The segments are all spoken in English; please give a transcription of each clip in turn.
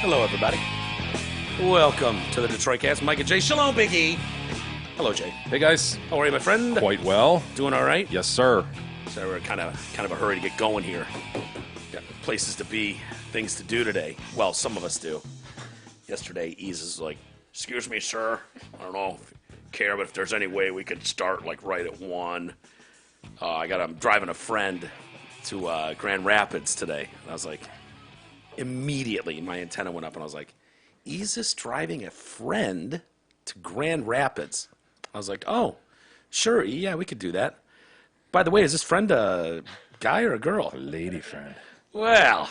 Hello, everybody. Welcome to the Detroit Cast. Mike and Jay. Shalom, Big E. Hello, Jay. Hey, guys. How are you, my friend? Quite well. Doing all right? Yes, sir. So we're kind of a hurry to get going here. Got places to be, things to do today. Well, some of us do. Yesterday, Ease is like, "Excuse me, sir. I don't know if you care, but if there's any way we could start like right at 1. I'm driving a friend to Grand Rapids today." And I was like, immediately my antenna went up, and I was like, "Ease is driving a friend to Grand Rapids." I was like, "Oh, sure, yeah, we could do that." By the way, is this friend a guy or a girl? A lady friend. Well,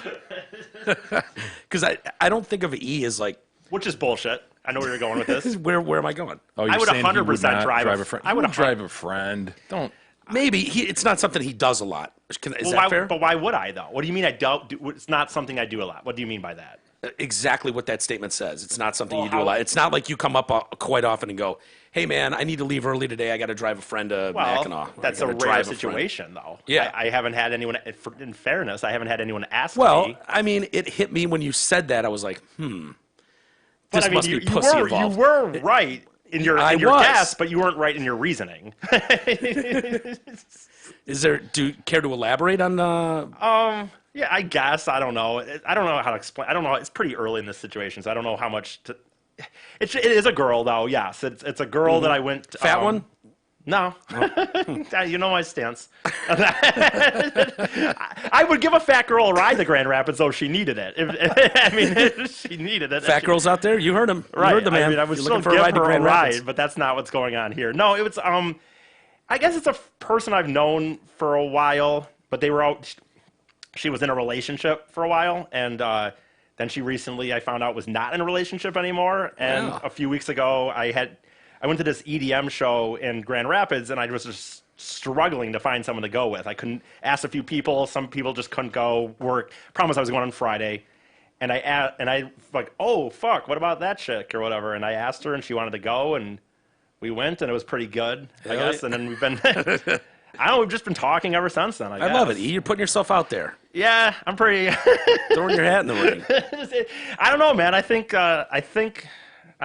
because I don't think of E as like, which is bullshit. I know where you're going with this. where am I going? Oh, you're I would saying 100% drive a friend. I would drive a friend. Don't. Maybe it's not something he does a lot. Is Well, that fair? But why would I, though? What do you mean I don't do? It's not something I do a lot. What do you mean by that? Exactly what that statement says. It's not something Well, you do a lot. It's not like you come up quite often and go, "Hey, man, I need to leave early today. I got to drive a friend to Mackinac." That's a rare situation, though. Yeah. I haven't had anyone, in fairness, I haven't had anyone ask Well, me. I mean, it hit me when you said that. I was like, But this I mean, must be you pussy involved. You were right in your was. guess, but you weren't right in your reasoning. Do you care to elaborate on Yeah, I guess. I don't know. I don't know how to explain. I don't know. It's pretty early in this situation, so I don't know how much to. It is a girl, though. Yes, it's a girl that I went. fat one? No. You know my stance. I would give a fat girl a ride to Grand Rapids, though, if she needed it. If she needed it. Fat girls out there? You heard him. Right. You heard the man. I mean, I would You're still looking for give a ride to her Grand a ride, Rapids. but that's not what's going on here. No, it was. I guess it's a person I've known for a while, but they were out. She was in a relationship for a while, and then she recently, I found out, was not in a relationship anymore. And Wow. a few weeks ago, I went to this EDM show in Grand Rapids, and I was just struggling to find someone to go with. I couldn't ask a few people. Some people just couldn't go. Work. Problem was, I was going on Friday, and I like, oh fuck, what about that chick or whatever? And I asked her, and she wanted to go, and we went, and it was pretty good, I guess. And then we've been. I don't know, we've just been talking ever since then, I guess. I love it, E. You're putting yourself out there. Yeah, I'm pretty... Throwing your hat in the ring. I don't know, man. I think... I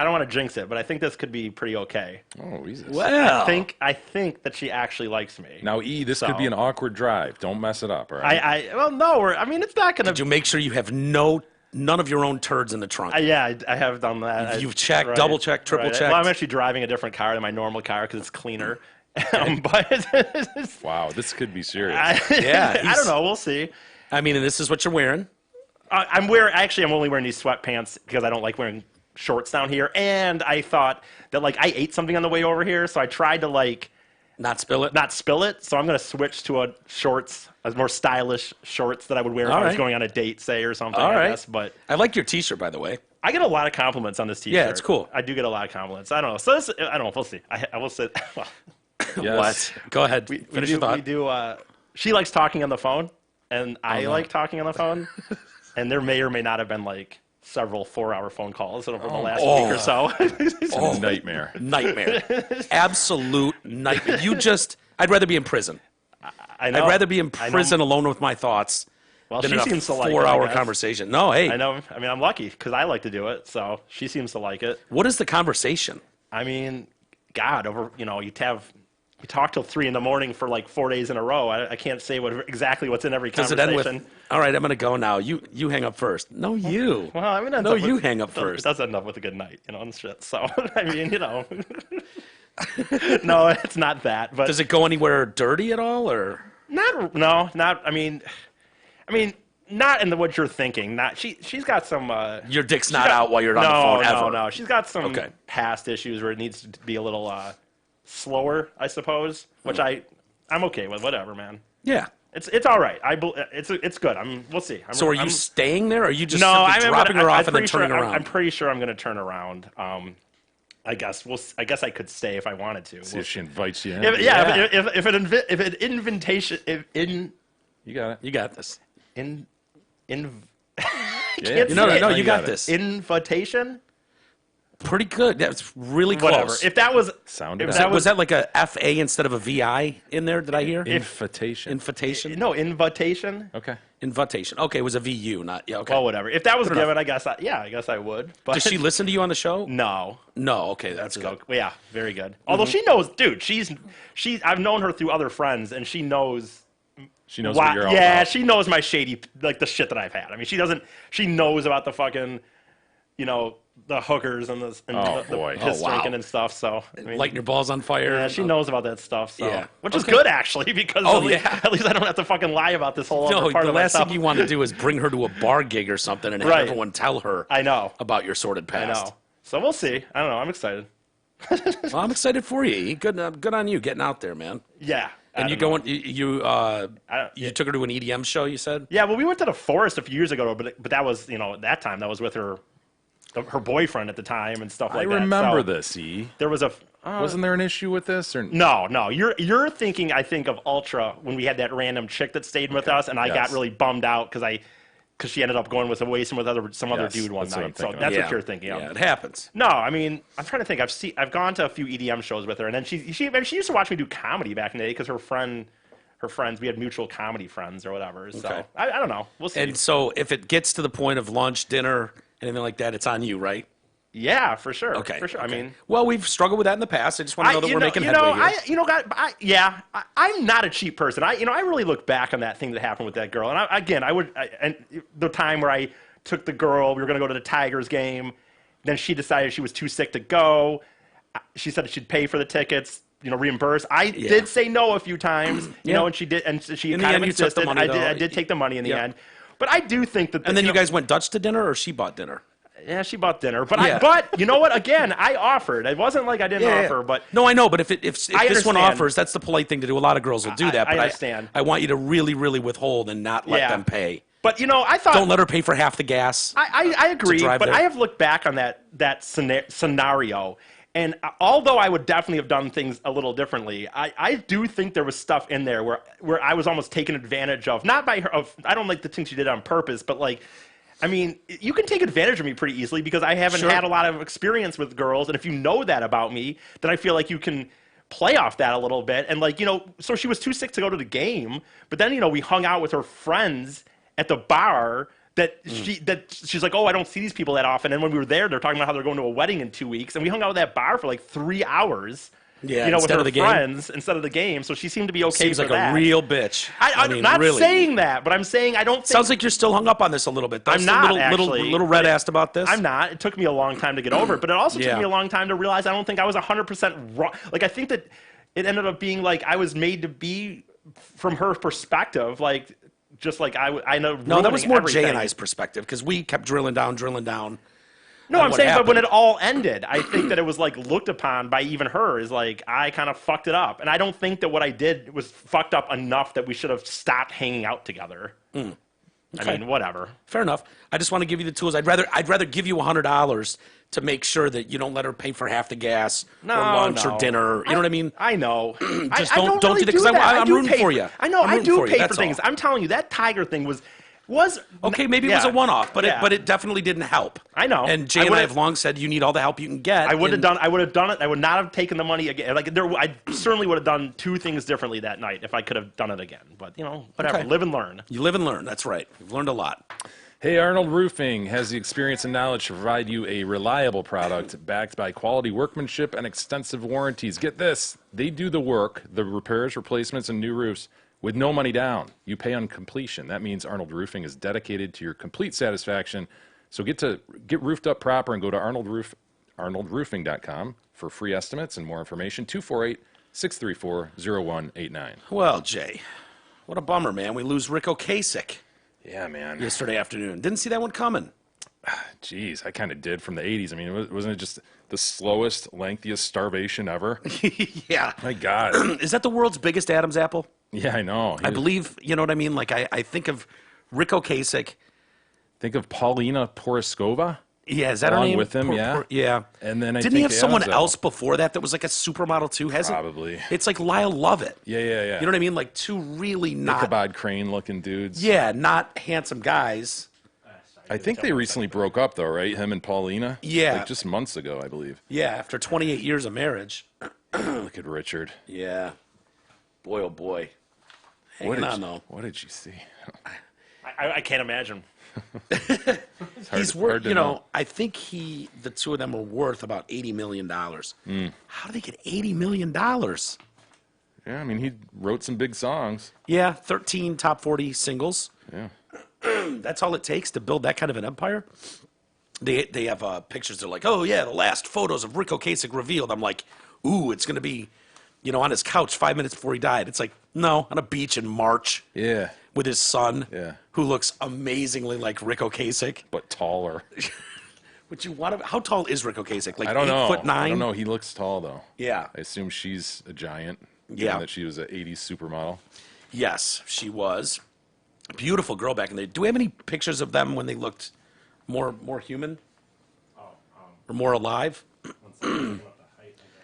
don't want to jinx it, but I think this could be pretty okay. Oh, Jesus. Well. I think that she actually likes me. Now, E, this could be an awkward drive. Don't mess it up, all right? Well, no, it's not going Did to... you make sure you have none of your own turds in the trunk? Yeah, I have done that. You've checked, Right, double-checked, triple-checked? Well, I'm actually driving a different car than my normal car because it's cleaner. But Wow, this could be serious. Yeah, I don't know. We'll see. I mean, and this is what you're wearing. I'm only wearing these sweatpants because I don't like wearing shorts down here. And I thought that, I ate something on the way over here, so I tried to, Not spill it? not spill it. So I'm going to switch to a more stylish shorts that I would wear if I was right. going on a date, say, or something, All I right. guess. But I like your T-shirt, by the way. I get a lot of compliments on this T-shirt. Yeah, it's cool. I do get a lot of compliments. I don't know. So this, I don't know. We'll see. I will say, well, Yes. What? Go ahead. Finish your thought. we do, she likes talking on the phone, and I like talking on the phone. And there may or may not have been, several 4-hour phone calls over the last week or so. It's a nightmare. Nightmare. Absolute nightmare. I'd rather be in prison. I know. I'd rather be in prison alone with my thoughts Well, than she in seems to a like it, I 4-hour guess. conversation. No, hey. I know. I mean, I'm lucky because I like to do it, so she seems to like it. What is the conversation? I mean, God, you talk till 3 a.m. for 4 days in a row. I can't say exactly what's in every Does it conversation. end with, all right, I'm going to go now. You hang up first. No, you. Well, I mean, No, you hang up first. It does end up with a good night, and shit. So, I mean, no, it's not that. But Does it go anywhere dirty at all, or? not. I mean, not in what you're thinking. Not she's got some. Your dick's not out while you're on the phone ever. No. She's got some Okay. past issues where it needs to be a little slower, I suppose. Which I'm okay with. Whatever, man. Yeah. It's all right. It's good. We'll see. So are you staying there, or are you just No, simply dropping her off and then turning sure, around? I'm pretty sure I'm going to turn around. I guess I could stay if I wanted to. See if she invites you in. If an invitation You got it. You got this. Yeah, No, you got it. this. invitation. Pretty good. That's really close. Whatever. If that was Sounded if better. that Was that like a FA instead of a VI in there? Did I hear? Invitation. Invitation. no invitation. Okay. Invitation. Okay, it was a VU, not yeah. Okay. Well, whatever. If that was given, I guess I would. But Does she listen to you on the show? No. No. Okay, that's good. Yeah, very good. Although she knows, dude. She's. I've known her through other friends, and she knows. She knows what you're all about. Yeah, she knows my shady, like the shit that I've had. I mean, she doesn't. She knows about the fucking, the hookers and the piss drinking and stuff. So I mean, lighting your balls on fire. Yeah, she knows about that stuff. So yeah, which is good actually, because at least I don't have to fucking lie about this whole other part the of last myself. thing you want to do is bring her to a bar gig or something and have everyone tell her. I know about your sordid past. I know. So we'll see. I don't know. I'm excited. Well, I'm excited for you. Good on you getting out there, man. Yeah. And you took her to an EDM show, you said? Yeah, well, we went to the Forest a few years ago, but that was, at that time, that was with her boyfriend at the time and stuff like that. I remember this, E. There was wasn't there an issue with this? Or No. You're thinking, I think, of Ultra when we had that random chick that stayed with us, and I got really bummed out because she ended up going with some other dude one night. So that's what you're thinking of. Yeah, it happens. No, I mean, I'm trying to think. I've gone to a few EDM shows with her, and then she used to watch me do comedy back in the day because her friends, we had mutual comedy friends or whatever. So okay. I don't know. We'll see. And so if it gets to the point of lunch, dinner, anything like that, it's on you, right? Yeah, for sure. Okay. For sure. Okay. I mean, well, we've struggled with that in the past. I just want to know that we're making headway here. I'm not a cheap person. I really look back on that thing that happened with that girl. And the time where I took the girl, we were going to go to the Tigers game. Then she decided she was too sick to go. She said she'd pay for the tickets, reimburse. I did say no a few times, and she did, and she kind of insisted. I did take the money in the end. But I do think that. And then you guys went Dutch to dinner, or she bought dinner? Yeah, she bought dinner, but you know what? Again, I offered. It wasn't like I didn't offer, but no, I know. But if this one offers, that's the polite thing to do. A lot of girls will do that. But I understand. I want you to really, really withhold and not let them pay. But I thought don't let her pay for half the gas. I agree, but there. I have looked back on that scenario, and although I would definitely have done things a little differently, I do think there was stuff in there where I was almost taken advantage of, not by her. I don't like the things she did on purpose, but like. I mean, you can take advantage of me pretty easily because I haven't had a lot of experience with girls. And if you know that about me, then I feel like you can play off that a little bit. And so she was too sick to go to the game. But then, we hung out with her friends at the bar she's like, oh, I don't see these people that often. And when we were there, they're talking about how they're going to a wedding in 2 weeks. And we hung out at that bar for like 3 hours. Yeah, with her friends instead of the game, so she seemed to be okay. Seems like a real bitch. I'm not saying that, but I'm saying I don't. Sounds like you're still hung up on this a little bit. I'm not actually. Little red-assed about this. I'm not. It took me a long time to get over it, but it also took me a long time to realize I don't think I was 100% wrong. Like I think that it ended up being like I was made to be from her perspective, like just like I know. No, that was more Jay and I's perspective because we kept drilling down. No, I'm saying, but when it all ended, I think that it was like looked upon by even her as like I kind of fucked it up, and I don't think that what I did was fucked up enough that we should have stopped hanging out together. Okay. I mean, whatever. Fair enough. I just want to give you the tools. I'd rather give you $100 to make sure that you don't let her pay for half the gas or lunch or dinner. You know what I mean? I know. Just don't do that because I'm rooting for you. I know. I do pay for things. I'm telling you, that Tiger thing was okay, maybe it was a one-off, but it definitely didn't help. I know. And Jay and I have long said you need all the help you can get. I would have done it. I would not have taken the money again. Like I certainly would have done 2 things differently that night if I could have done it again. But whatever. Okay. Live and learn. You live and learn. That's right. You've learned a lot. Hey, Arnold Roofing has the experience and knowledge to provide you a reliable product backed by quality workmanship and extensive warranties. Get this. They do the work, the repairs, replacements, and new roofs with no money down. You pay on completion. That means Arnold Roofing is dedicated to your complete satisfaction. So get roofed up proper and go to arnoldroofing.com for free estimates and more information. 248-634-0189. Well, Jay, what a bummer, man. We lose Ric Ocasek. Yeah, man. Yesterday afternoon. Didn't see that one coming. Jeez, I kind of did from the 80s. I mean, wasn't it just the slowest, lengthiest starvation ever? Yeah. My God. Is that the world's biggest Adam's apple? Yeah, I know. I believe, you know what I mean? Like, I think of Ric Ocasek. Think of Paulina Poroskova? Yeah, is that her name? With him, yeah. Yeah. And then Didn't he have someone else before that was like a supermodel too? Probably. It's like Lyle Lovett. Yeah. You know what I mean? Like 2 really not... Ichabod Crane-looking dudes. Yeah, not handsome guys. I think they recently broke up, though, right? Him and Paulina? Yeah. Like just months ago, I believe. Yeah, after 28 years of marriage. Look at Richard. Yeah. Boy, oh boy. Hanging on, though. What did you see? I can't imagine. He's worth, hard to you know, know. I think the two of them are worth about $80 million. How do they get $80 million? Yeah, I mean, he wrote some big songs. Yeah, 13 top 40 singles. Yeah. That's all it takes to build that kind of an empire. They have pictures. They're like, oh yeah, the last photos of Ric Ocasek revealed. I'm like, ooh, it's gonna be, you know, on his couch 5 minutes before he died. It's like, no, on a beach in March. Yeah. With his son, Yeah. who looks amazingly like Ric Ocasek. But taller. Would you want to? How tall is Ric Ocasek? Like I don't know. 8'9"? I don't know. He looks tall, though. Yeah. I assume she's a giant. Given Yeah. that she was an 80s supermodel. Yes, she was. Beautiful girl back in the day. Do we have any pictures of them when they looked more human? Or more alive?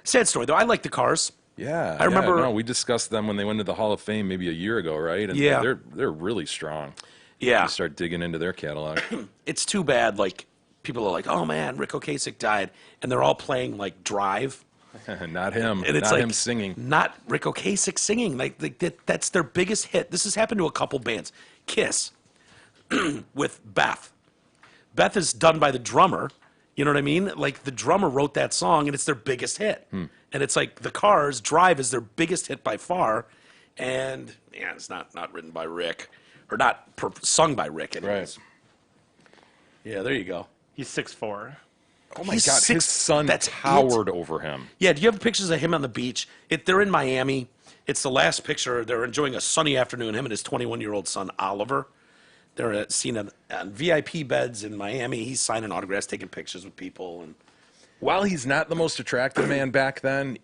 Sad story, though. I like the Cars. Yeah. I remember- No, we discussed them when they went to the Hall of Fame maybe a year ago, right? And Yeah. They're really strong. Yeah. You start digging into their catalog. It's too bad, like, people are like, oh, man, Ric Ocasek died. And they're all playing, like, Drive. Not him. And it's Not like, him singing. Not Ric Ocasek singing. Like that's their biggest hit. This has happened to a couple bands. Kiss with Beth. Beth is done by the drummer. You know what I mean? Like the drummer wrote that song, and it's their biggest hit. And it's like the Cars. Drive is their biggest hit by far, and yeah, it's not written by Rick or not sung by Rick. Anyways. Right. Yeah, there you go. He's 6'4". Oh, my He's God. six- His son that's towered over him. Yeah, do you have pictures of him on the beach? They're in Miami. It's the last picture. They're enjoying a sunny afternoon, him and his 21-year-old son, Oliver. They're seen on VIP beds in Miami. He's signing autographs, taking pictures with people. And While he's not the most attractive man back then,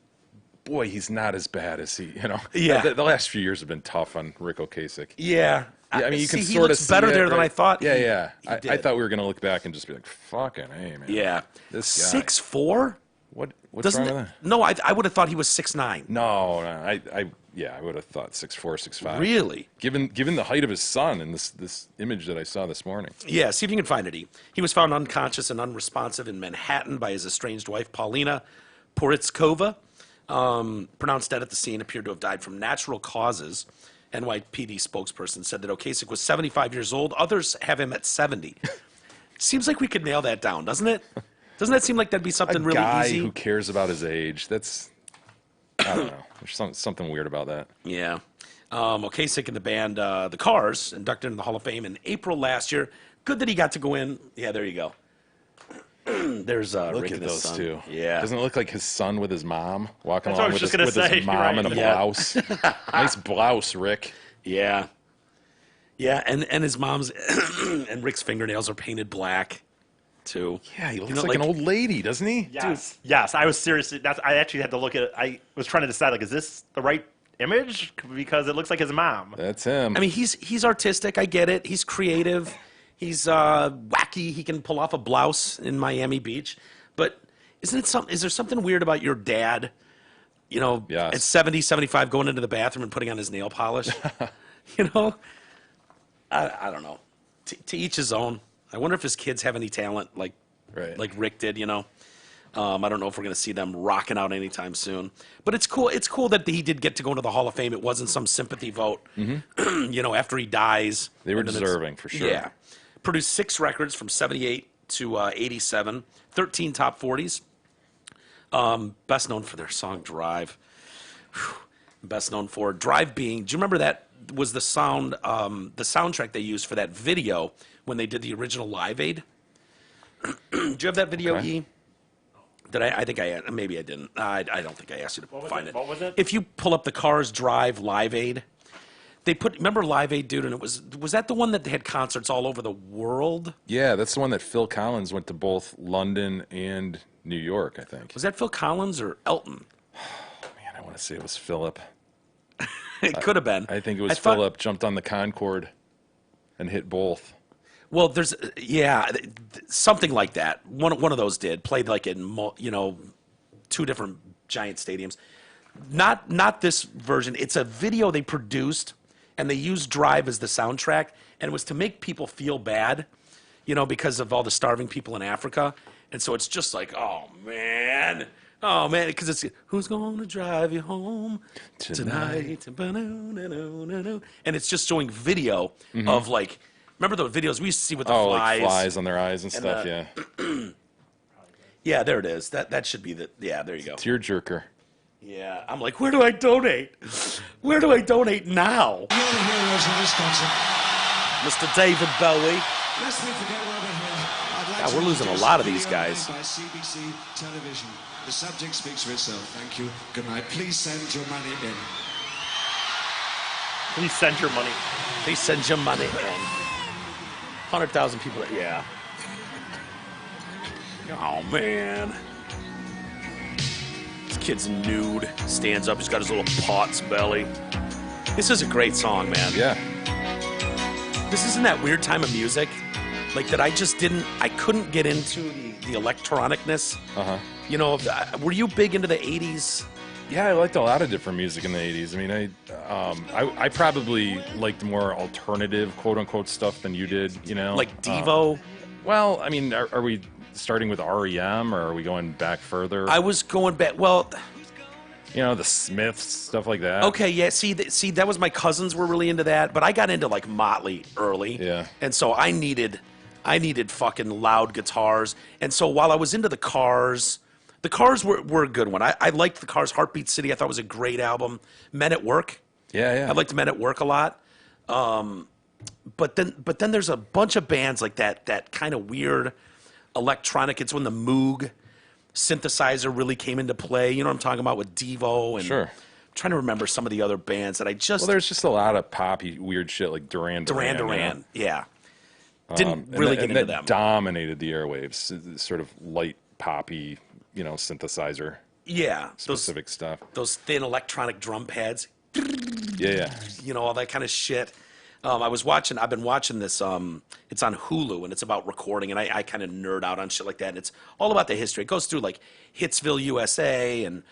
boy, he's not as bad as he, you know. Yeah. The last few years have been tough on Ric Ocasek. yeah. Yeah, I mean, you can he sort of looks see better it, there than right? I thought. Yeah, he- yeah. he I did. thought we were gonna look back and just be like, "Fucking hey, man." Yeah. This guy. 6'4"? What's Doesn't wrong it? with that? No, I would have thought he was 6'9". No, I would have thought 6'4", 6'5". Really? Given the height of his son and this image that I saw this morning. Yeah, see if you can find it. He was found unconscious and unresponsive in Manhattan by his estranged wife, Paulina Poritskova. Pronounced dead at the scene, appeared to have died from natural causes. NYPD spokesperson said that Ocasek was 75 years old. Others have him at 70. Seems like we could nail that down, doesn't it? Doesn't that seem like that'd be something really guy easy? who cares about his age. That's, I don't know. There's something weird about that. Yeah. Ocasek and the band The Cars inducted into the Hall of Fame in April last year. Good that he got to go in. Yeah, there you go. There's Look Rick at and his those son. two. Yeah. Doesn't it look like his son with his mom walking That's what I along was with, just his, gonna with say, his mom in a right. Yeah. blouse? Nice blouse, Rick. Yeah. Yeah, and his mom's and Rick's fingernails are painted black, too. Yeah, he looks know, like an like- old lady, doesn't he? Yes. I was seriously. I actually had to look at it. I was trying to decide, like, is this the right image? Because it looks like his mom. That's him. I mean, he's artistic. I get it. He's creative. He's wacky. He can pull off a blouse in Miami Beach. But isn't it something? Is there something weird about your dad? You know, Yes. at 70, 75, going into the bathroom and putting on his nail polish. You know, I don't know. To each his own. I wonder if his kids have any talent like Right. like Rick did. You know. I don't know if we're going to see them rocking out anytime soon. But it's cool. It's cool that he did get to go into the Hall of Fame. It wasn't some sympathy vote. You know, after he dies. They were and then it's- deserving, for sure. Yeah. Produced 6 records from 78 to 87, 13 top 40s. Best known for their song Drive. Whew. Best known for Drive being, do you remember that was the soundtrack they used for that video when they did the original Live Aid? Do you have that video, Okay. E? Did I think I maybe I didn't. I don't think I asked you to was find it? it. What was it? If you pull up the Cars Drive Live Aid, they put, remember Live Aid, dude, and it was that the one that had concerts all over the world? Yeah, that's the one that Phil Collins went to both London and New York, I think. Was that Phil Collins or Elton? Man, I want to say it was Philip. It could have been. I think it was thought- Philip jumped on the Concorde and hit both. Well, there's something like that. One of those did played like in 2 different giant stadiums. Not this version. It's a video they produced and they used Drive as the soundtrack, and it was to make people feel bad, you know, because of all the starving people in Africa. And so it's just like, oh man, because it's who's going to drive you home tonight? And it's just showing video of like Remember those videos we used to see with the like flies on their eyes and stuff. the- Yeah, Yeah, there it is. That should be the. Yeah, there you go. tearjerker. Yeah, I'm like, where do I donate? Where do I donate now? You're the heroes of this concert. Mr. David Bowie. Lest we forget while we're here, I'd like Yeah, to we're losing a introduce lot of a these video guys. made by CBC Television. The subject speaks for itself. Thank you. Good night. Please send your money in. Please send your money. Please send your money in. 100,000 people. Yeah. Oh, man. This kid's nude. Stands up. He's got his little pot's belly. This is a great song, man. Yeah, This isn't that weird time of music. Like that I couldn't get into the electronicness. You know, were you big into the 80s? yeah. I liked a lot of different music in the '80s. I mean, I probably liked more alternative, quote unquote, stuff than you did. You know, Like Devo? Well, I mean, are we starting with REM or are we going back further? I was going back. Well, You know, the Smiths, stuff like that. okay, yeah. See, that was my cousins were really into that, but I got into like Motley early. Yeah. And so I needed fucking loud guitars. And so while I was into the Cars were a good one. I liked the Cars. Heartbeat City I thought was a great album. Men at Work. Yeah. I liked Men at Work a lot. But then there's a bunch of bands like that kind of weird electronic. It's when the Moog synthesizer really came into play. You know what I'm talking about with Devo and Sure. I'm trying to remember some of the other bands that I just Well, there's just a lot of poppy weird shit like Duran Duran you know? Duran. Yeah. Didn't really get and into that them. dominated the airwaves. Sort of light poppy, you know, synthesizer Yeah. specific stuff. Those thin electronic drum pads. Yeah. You know, all that kind of shit. I've been watching this, it's on Hulu, and it's about recording, and I kind of nerd out on shit like that, and it's all about the history. It goes through, like, Hitsville, USA, and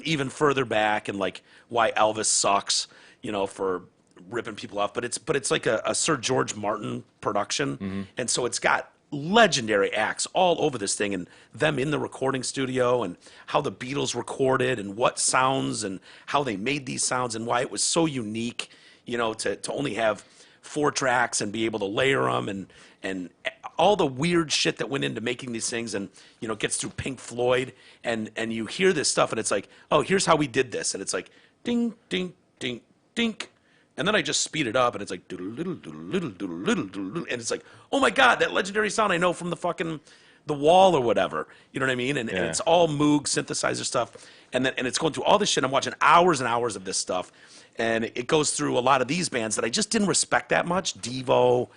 even further back, and, like, why Elvis sucks, you know, for ripping people off. But it's like a Sir George Martin production, and so it's got legendary acts all over this thing, and them in the recording studio, and how the Beatles recorded, and what sounds, and how they made these sounds, and why it was so unique, you know, to only have 4 tracks and be able to layer them, and all the weird shit that went into making these things, and, you know, it gets through Pink Floyd, and you hear this stuff, and it's like, oh, here's how we did this, and it's like, ding, ding, ding, dink, and then I just speed it up, and it's like, doodle-doodle, doodle-doodle, doodle-doodle, doodle-doodle, and it's like, oh my God, that legendary sound I know from the fucking The Wall or whatever, you know what I mean? And it's all Moog synthesizer stuff, and it's going through all this shit. I'm watching hours and hours of this stuff, and it goes through a lot of these bands that I just didn't respect that much, Devo,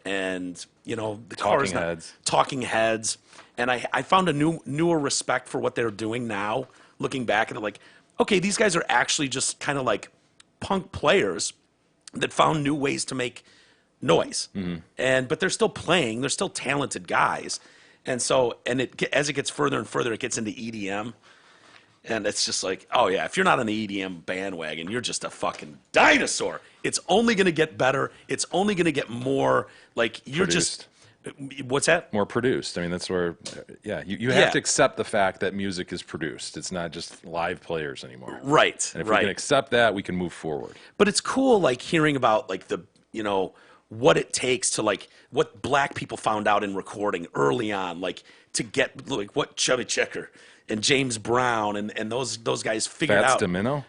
and, you know, the Talking Heads, and I found a newer respect for what they're doing now, looking back, and like, okay, these guys are actually just kind of like punk players that found new ways to make noise, but they're still playing, they're still talented guys. And so, as it gets further and further, it gets into EDM. And it's just like, oh yeah, if you're not on the EDM bandwagon, you're just a fucking dinosaur. It's only going to get better. It's only going to get more, like, you're Produced. just, what's that? More produced. I mean, that's where, you have to accept the fact that music is produced. It's not just live players anymore. Right, And if we can accept that, we can move forward. But it's cool, like, hearing about, like, the, you know, what it takes to, like, what black people found out in recording early on, like, to get, like, what Chubby Checker and James Brown and those guys figured out.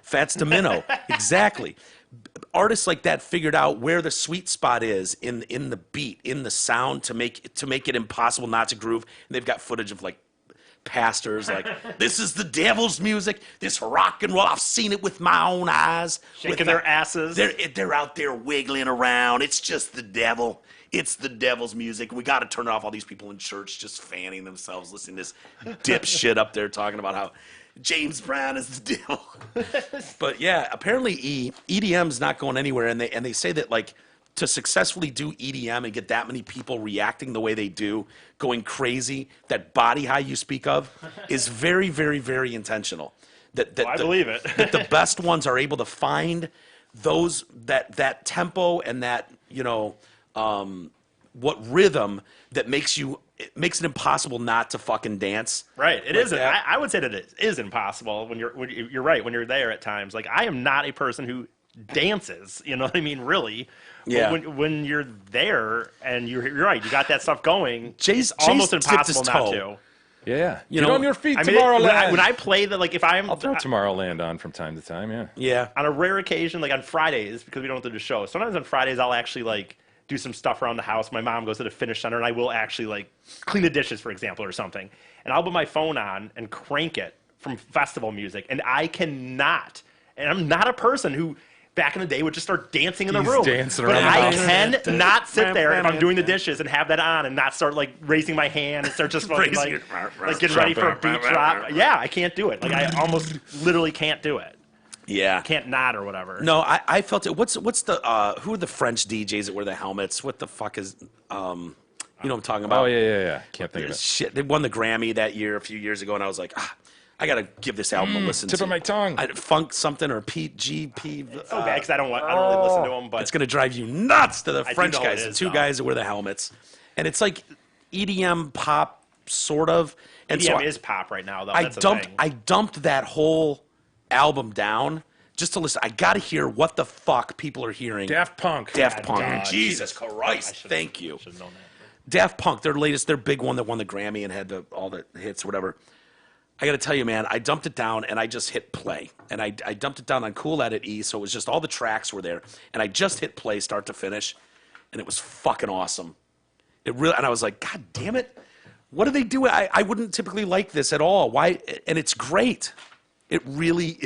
Fats Domino, exactly. Artists like that figured out where the sweet spot is in the beat, in the sound, to make it impossible not to groove. And they've got footage of, like, pastors like, this is the devil's music, this rock and roll, I've seen it with my own eyes, Shaking their asses. They're out there wiggling around. It's just the devil. It's the devil's music. We got to turn it off. All these people in church just fanning themselves, listening to this dipshit up there talking about how James Brown is the devil. But yeah, apparently EDM's not going anywhere, and they say that, like, to successfully do EDM and get that many people reacting the way they do, going crazy, that body high you speak of, is very, very, very intentional. I believe it. That the best ones are able to find that tempo and that, you know, what rhythm that makes it impossible not to fucking dance. Right. It like isn't. I would say that it is impossible when you're right, when you're there at times. Like, I am not a person who dances. You know what I mean? Really. Yeah. But when you're there and you're right, you got that stuff going. Jay's almost dipped his impossible not toe. to. Yeah. You Get know, on your feet, I mean, Tomorrowland. when I play the if I'm I'll throw Tomorrowland on from time to time, yeah. Yeah. on a rare occasion, like on Fridays, because we don't do the show. Sometimes on Fridays I'll actually do some stuff around the house. My mom goes to the fitness center, and I will actually clean the dishes, for example, or something. And I'll put my phone on and crank it from festival music, and I cannot. And I'm not a person who back in the day would just start dancing in the He's room. dancing but around the I house. cannot sit there if I'm doing the dishes and have that on and not start raising my hand and start just fucking getting ready for a beat drop. Yeah, I can't do it. I almost literally can't do it. Yeah. Can't nod or whatever. No, I felt it. What's the who are the French DJs that wear the helmets? What the fuck is you know what I'm talking about? Oh, yeah. Can't think of it. Shit, they won the Grammy that year, a few years ago, and I was like, I gotta give this album a listen. Tip of my tongue. Funk something or PGP. It's so bad because I don't really listen to them, but It's gonna drive you nuts to the do French know guys, it the is, two though. guys that wear the helmets, and it's like EDM pop, sort of. And EDM so is pop right now, though. I That's the dumped thing. I dumped that whole album down just to listen. I gotta hear what the fuck people are hearing. Daft Punk. Daft Punk. God, Jesus I Christ! should've- Thank you. Should have known that. Daft Punk, their big one that won the Grammy and had all the hits, whatever. I got to tell you, man, I dumped it down and I just hit play. And I dumped it down on Cool Edit E, so it was just all the tracks were there. And I just hit play, start to finish, and it was fucking awesome. It really, and I was like, God damn it, what do they do? I wouldn't typically like this at all. Why? And it's great. It really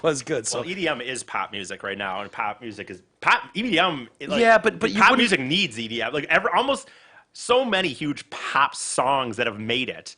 was good. So Well, EDM is pop music right now, and pop music is pop. EDM, Yeah, but you pop wouldn't- music needs EDM. Almost so many huge pop songs that have made it.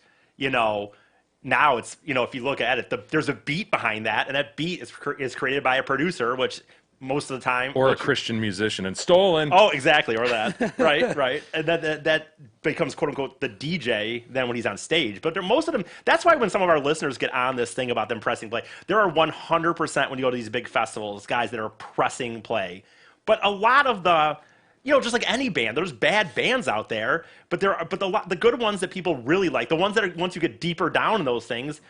Now it's if you look at it, there's a beat behind that, and that beat is created by a producer, which most of the time Or a Christian musician and stolen. Oh, exactly, or that, right, and that becomes quote unquote the DJ then when he's on stage. But most of them. That's why when some of our listeners get on this thing about them pressing play, there are 100% when you go to these big festivals, guys that are pressing play. But a lot of the, just like any band, there's bad bands out there, but the good ones that people really like, the ones that are once you get deeper down in those things,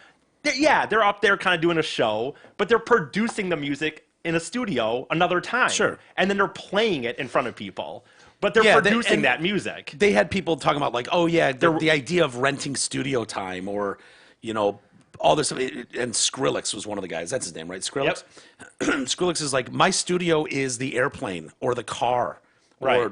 they're up there kind of doing a show, but they're producing the music in a studio another time. Sure. And then they're playing it in front of people. But they're producing that music. They had people talking about the idea of renting studio time or, all this. And Skrillex was one of the guys. That's his name, right? Skrillex? Yep. Skrillex is like, my studio is the airplane or the car. Or, Right.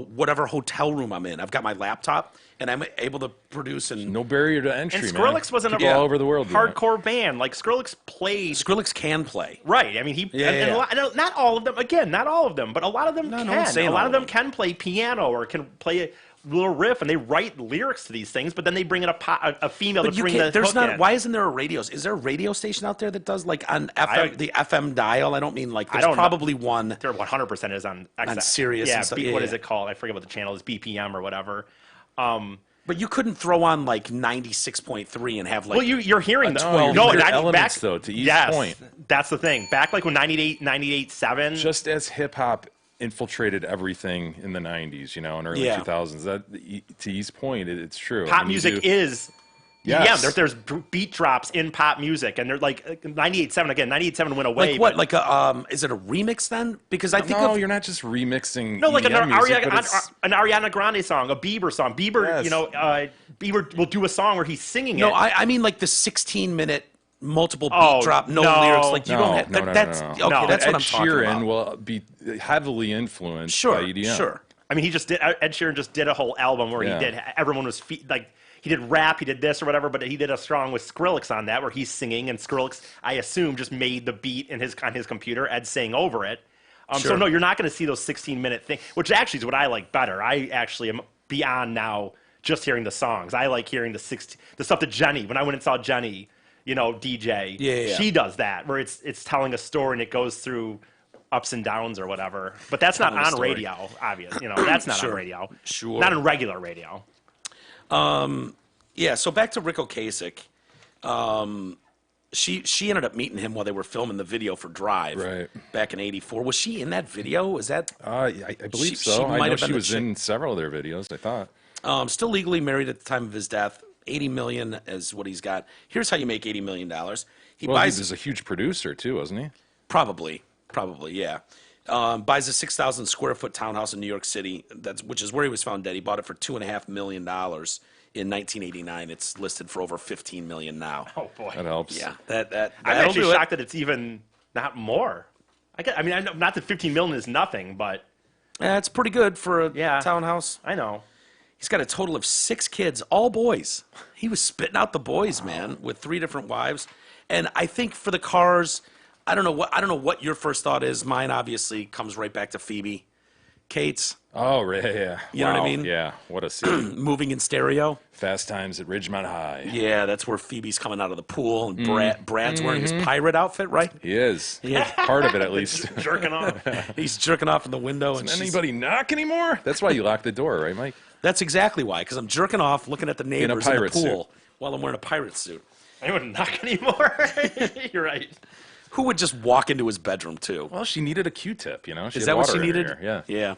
Whatever hotel room I'm in. I've got my laptop, and I'm able to produce. And No barrier to entry, And man. Skrillex wasn't a People all over the world. doing it. hardcore band. Like Skrillex played. Skrillex can play. Right. I mean, and a lot, not all of them. Again, not all of them, but a lot of them can. no one's saying A lot all of of them can play piano or can play a little riff, and they write lyrics to these things. But then they bring in a female But to you bring can't. the There's hook not. in. Why isn't there a radio? Is there a radio station out there that does on FM, the FM dial? I don't mean like. There's don't know. probably one. There 100% is on XM. Sirius Yeah, and stuff. what Yeah, is it called? I forget what the channel is. BPM or whatever. But you couldn't throw on 96.3 and have Well, you're hearing No, them. you No, hear back, elements, though, to each yes, point. That's the thing. Back when 98.7. Just as hip hop infiltrated everything in the 90s, in early Yeah. 2000s. That to E's point, it's true. Pop I mean, music you- is Yes. EDM. There's beat drops in pop music, and they're like 98.7 again. 98.7 went away. like what? but- Is it a remix then? Because I think No, of you're not just remixing. No, like EDM music, but an Ariana Grande song, a Bieber song. Bieber, Yes. Bieber will do a song where he's singing no. it. I mean like the 16-minute multiple beat Oh, drop, no, no. lyrics. Like you No, don't have. no, no, that's no. okay. No. That's Ed what I'm talking Sheeran about. will be heavily influenced Sure, by EDM. sure. I mean, Ed Sheeran just did a whole album where Yeah. everyone was he did rap, he did this or whatever, but he did a song with Skrillex on that where he's singing, and Skrillex, I assume, just made the beat on his computer. Ed sang over it. So Sure. no, you're not going to see those 16-minute things, which actually is what I like better. I actually am beyond now just hearing the songs. I like hearing the stuff that Jenny, when I went and saw Jenny, DJ, Yeah. she does that where it's telling a story and it goes through ups and downs or whatever. But that's not Telling a on story. radio, obviously. That's not Sure. on radio. Sure. Not on regular radio. Yeah, so back to Ric Ocasek. She ended up meeting him while they were filming the video for Drive Right. back in '84. Was she in that video? Is that I believe She so. might I know have been she the was chick. in several of their videos, I thought. still legally married at the time of his death? $80 million is what he's got. Here's how you make $80 million. He Well, buys he was a huge producer, too, wasn't he? probably. Probably, yeah. Buys a 6,000 square foot townhouse in New York City. Which is where he was found dead. He bought it for $2.5 million in 1989. It's listed for over $15 million now. Oh boy, That helps. Yeah, I'm that'll actually do it. shocked that it's even not more. I mean, I know, not that 15 million is nothing, but It's pretty good for a Yeah. townhouse. I know. He's got a total of 6 kids, all boys. He was spitting out the boys, man, with 3 different wives. And I think for the cars, I don't know what your first thought is. Mine obviously comes right back to Phoebe Cates. Oh, yeah. You know what I mean? Yeah, what a scene. Moving in stereo. Fast Times at Ridgemont High. Yeah, that's where Phoebe's coming out of the pool, and Brad's wearing his pirate outfit, right? He is. Yeah. Part of it, at least. Jerking off. He's jerking off in the window. And Doesn't she's- anybody knock anymore? That's why you lock the door, right, Mike? That's exactly why, because I'm jerking off looking at the neighbors in the pirate pool while I'm wearing a pirate suit. I wouldn't knock anymore. You're right. Who would just walk into his bedroom, too? Well, she needed a Q-tip, you know? She Is had that what she water in her needed? ear. Yeah.